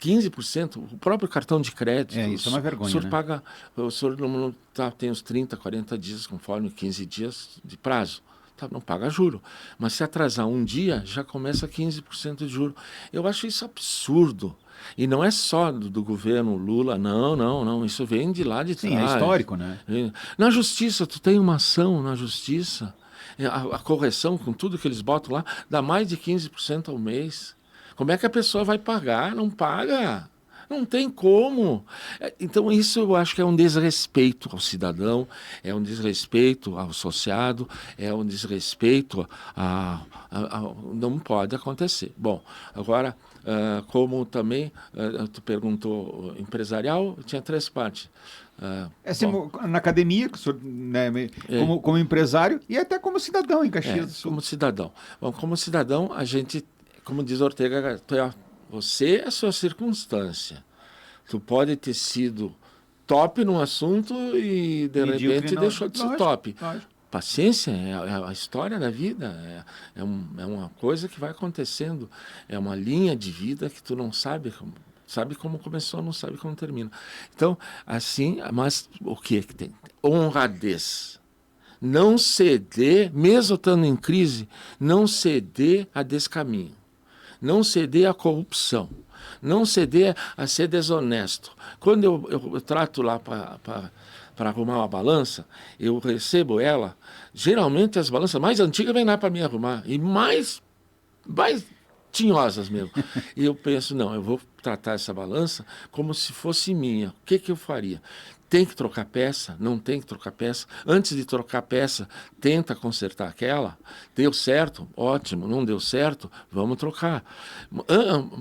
15%, o próprio cartão de crédito. Isso é uma vergonha, o senhor né? paga, o senhor não tem uns 30, 40 dias, conforme 15 dias de prazo. Não paga juro. Mas se atrasar um dia, já começa 15% de juro. Eu acho isso absurdo. E não é só do governo Lula, não. Isso vem de lá de trás. Sim, é histórico, né? Na justiça, tu tem uma ação na justiça, a correção com tudo que eles botam lá, dá mais de 15% ao mês. Como é que a pessoa vai pagar? Não paga. Não tem como. Então, isso eu acho que é um desrespeito ao cidadão, é um desrespeito ao associado, é um desrespeito não pode acontecer. Bom, agora, como também tu perguntou empresarial, tinha 3 partes. Na academia, né, como empresário e até como cidadão em Caxias do Sul. Como cidadão. Bom, como cidadão, a gente, como diz Ortega, você é a sua circunstância. Tu pode ter sido top num assunto e de repente deixou de ser top. Lógico. Paciência é a história da vida. É uma coisa que vai acontecendo. É uma linha de vida que tu não sabe como começou, não sabe como termina. Então, assim, mas o que tem? Honradez. Não ceder, mesmo estando em crise, não ceder a descaminho. Não ceder à corrupção, não ceder a ser desonesto. Quando eu trato lá para arrumar uma balança, eu recebo ela, geralmente as balanças mais antigas vêm lá para me arrumar, e mais tinhosas mesmo. E eu penso, não, eu vou tratar essa balança como se fosse minha. O que eu faria? Tem que trocar peça? Não tem que trocar peça? Antes de trocar peça, tenta consertar aquela. Deu certo? Ótimo. Não deu certo? Vamos trocar.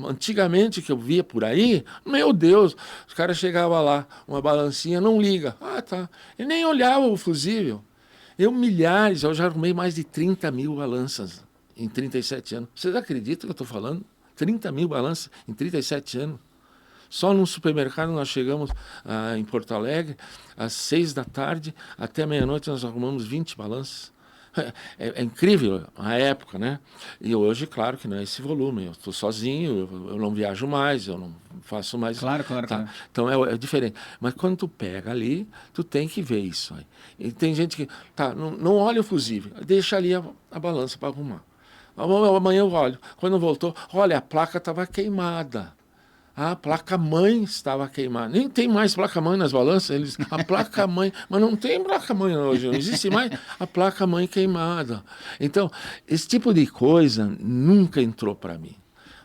Antigamente, que eu via por aí, meu Deus, os caras chegavam lá, uma balancinha, não liga. Ah, tá. E nem olhava o fusível. Eu já arrumei mais de 30 mil balanças em 37 anos. Vocês acreditam que eu estou falando? 30 mil balanças em 37 anos. Só num supermercado nós chegamos em Porto Alegre, às 6 da tarde, até meia-noite nós arrumamos 20 balanças. É incrível a época, né? E hoje, claro que não é esse volume. Eu estou sozinho, eu não viajo mais, eu não faço mais... Claro. Então é diferente. Mas quando tu pega ali, tu tem que ver isso aí. E tem gente que... não olha o fusível, deixa ali a balança para arrumar. Amanhã eu olho. Quando voltou, olha, a placa estava queimada. A placa-mãe estava queimada. Nem tem mais placa-mãe nas balanças. A placa-mãe... Mas não tem placa-mãe hoje. Não existe mais a placa-mãe queimada. Então, esse tipo de coisa nunca entrou para mim.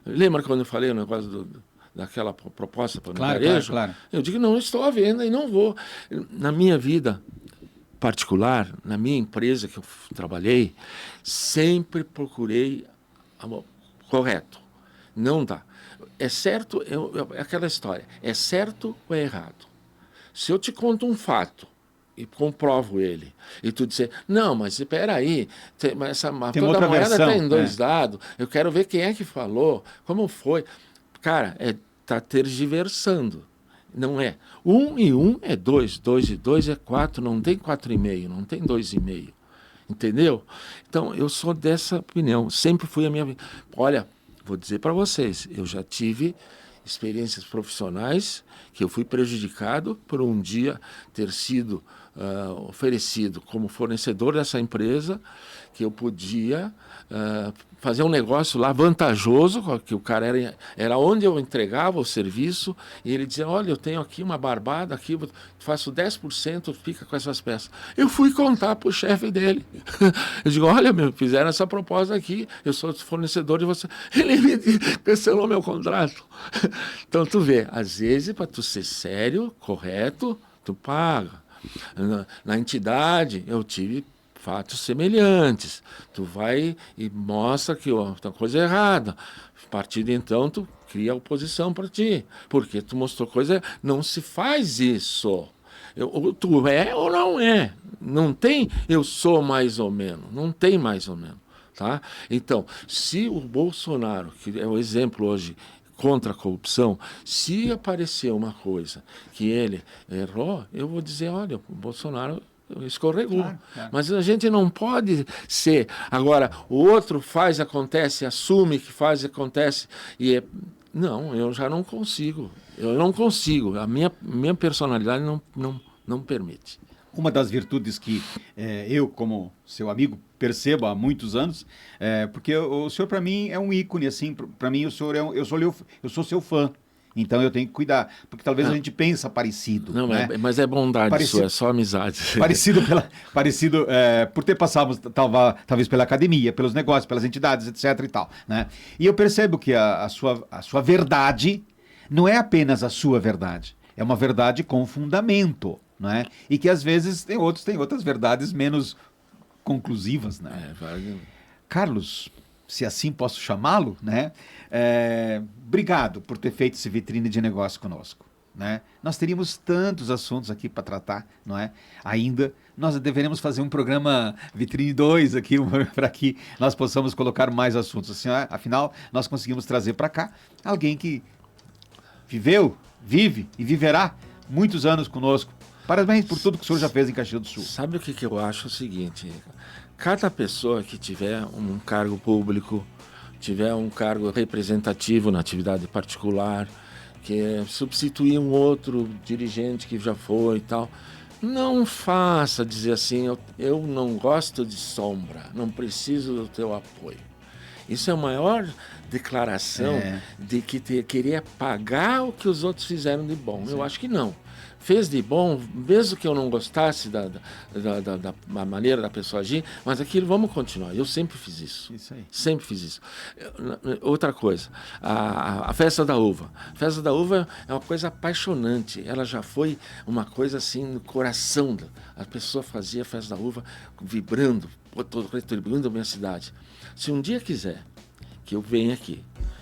Lembra quando eu falei o negócio daquela proposta para o varejo? Claro. Eu digo, não estou à venda e não vou. Na minha vida particular, na minha empresa que eu trabalhei, sempre procurei correto. Não dá. É certo, é aquela história, é certo ou é errado? Se eu te conto um fato e comprovo ele, e tu dizer, não, mas espera aí, toda a moeda está em 2 lados, eu quero ver quem é que falou, como foi. Cara, tá tergiversando, não é. 1 e 1 é 2, 2 e 2 é 4, não tem 4,5, não tem 2,5. Entendeu? Então, eu sou dessa opinião, sempre fui a minha vida. Olha, vou dizer para vocês, eu já tive experiências profissionais que eu fui prejudicado por um dia ter sido oferecido como fornecedor dessa empresa, que eu podia fazer um negócio lá vantajoso, que o cara era onde eu entregava o serviço, e ele dizia, olha, eu tenho aqui uma barbada, aqui faço 10%, fica com essas peças. Eu fui contar para o chefe dele. Eu digo, olha, fizeram essa proposta aqui, eu sou fornecedor de você. Ele me cancelou meu contrato. Então, tu vê, às vezes, para tu ser sério, correto, tu paga. Na entidade, eu tive fatos semelhantes. Tu vai e mostra que tem coisa errada. A partir de então, tu cria oposição para ti. Porque tu mostrou coisa... Não se faz isso. Tu é ou não é. Não tem eu sou mais ou menos. Não tem mais ou menos. Tá? Então, se o Bolsonaro, que é o exemplo hoje, contra a corrupção, se aparecer uma coisa que ele errou, eu vou dizer, olha, o Bolsonaro escorregou. Claro. Mas a gente não pode ser... Agora, o outro faz, acontece, assume que faz, acontece, e não, eu já não consigo. Eu não consigo. A minha personalidade não permite. Uma das virtudes que eu, como seu amigo, percebo há muitos anos, porque o senhor, para mim, é um ícone, assim, para mim, o senhor eu sou seu fã. Então eu tenho que cuidar, porque talvez a gente pensa parecido. Não, né? Mas é bondade sua, é só amizade. Parecido por ter passado talvez pela academia, pelos negócios, pelas entidades, etc. e tal. Né? E eu percebo que a sua verdade não é apenas a sua verdade, é uma verdade com fundamento. Né? E que às vezes tem outras verdades menos conclusivas. Né? Carlos, se assim posso chamá-lo, né? Obrigado por ter feito esse vitrine de negócio conosco. Né? Nós teríamos tantos assuntos aqui para tratar, não é? Ainda, nós deveremos fazer um programa Vitrine 2 aqui, para que nós possamos colocar mais assuntos. Assim, afinal, nós conseguimos trazer para cá alguém que vive e viverá muitos anos conosco. Parabéns por tudo que o senhor já fez em Caxias do Sul. Sabe o que eu acho? É o seguinte, cada pessoa que tiver um cargo público, tiver um cargo representativo na atividade particular, que substituir um outro dirigente que já foi e tal, não faça dizer assim, eu não gosto de sombra, não preciso do teu apoio. Isso é a maior declaração de que querer pagar o que os outros fizeram de bom. Sim. Eu acho que não. Fez de bom, mesmo que eu não gostasse da maneira da pessoa agir, mas aquilo vamos continuar. Eu sempre fiz isso. Isso aí. Sempre fiz isso. Outra coisa, a festa da uva. A festa da uva é uma coisa apaixonante. Ela já foi uma coisa assim no coração. A pessoa fazia a festa da uva vibrando, retribuindo a minha cidade. Se um dia quiser que eu venha aqui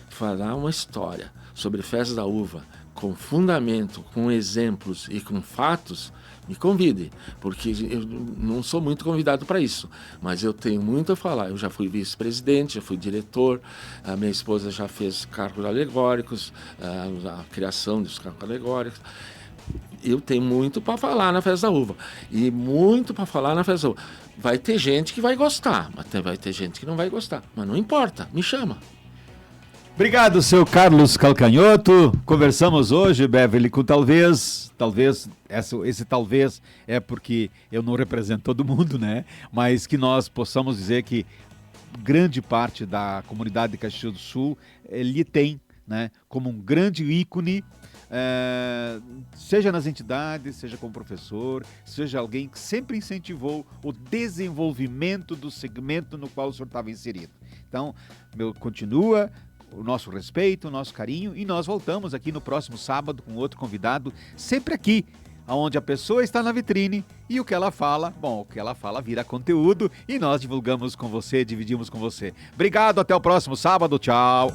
falar uma história sobre festa da uva, com fundamento, com exemplos e com fatos, me convide, porque eu não sou muito convidado para isso, mas eu tenho muito a falar. Eu já fui vice-presidente, já fui diretor, a minha esposa já fez carros alegóricos, a criação dos carros alegóricos. Eu tenho muito para falar na festa da uva, e muito para falar na festa da uva. Vai ter gente que vai gostar, mas vai ter gente que não vai gostar, mas não importa, me chama. Obrigado, seu Carlos Calcanhoto. Conversamos hoje, Beverly, com talvez, esse talvez é porque eu não represento todo mundo, né? Mas que nós possamos dizer que grande parte da comunidade de Caxias do Sul lhe tem, né, como um grande ícone, seja nas entidades, seja como professor, seja alguém que sempre incentivou o desenvolvimento do segmento no qual o senhor estava inserido. Então, continua o nosso respeito, o nosso carinho, e nós voltamos aqui no próximo sábado com outro convidado, sempre aqui, onde a pessoa está na vitrine e o que ela fala, o que ela fala vira conteúdo e nós divulgamos com você, dividimos com você. Obrigado, até o próximo sábado, tchau!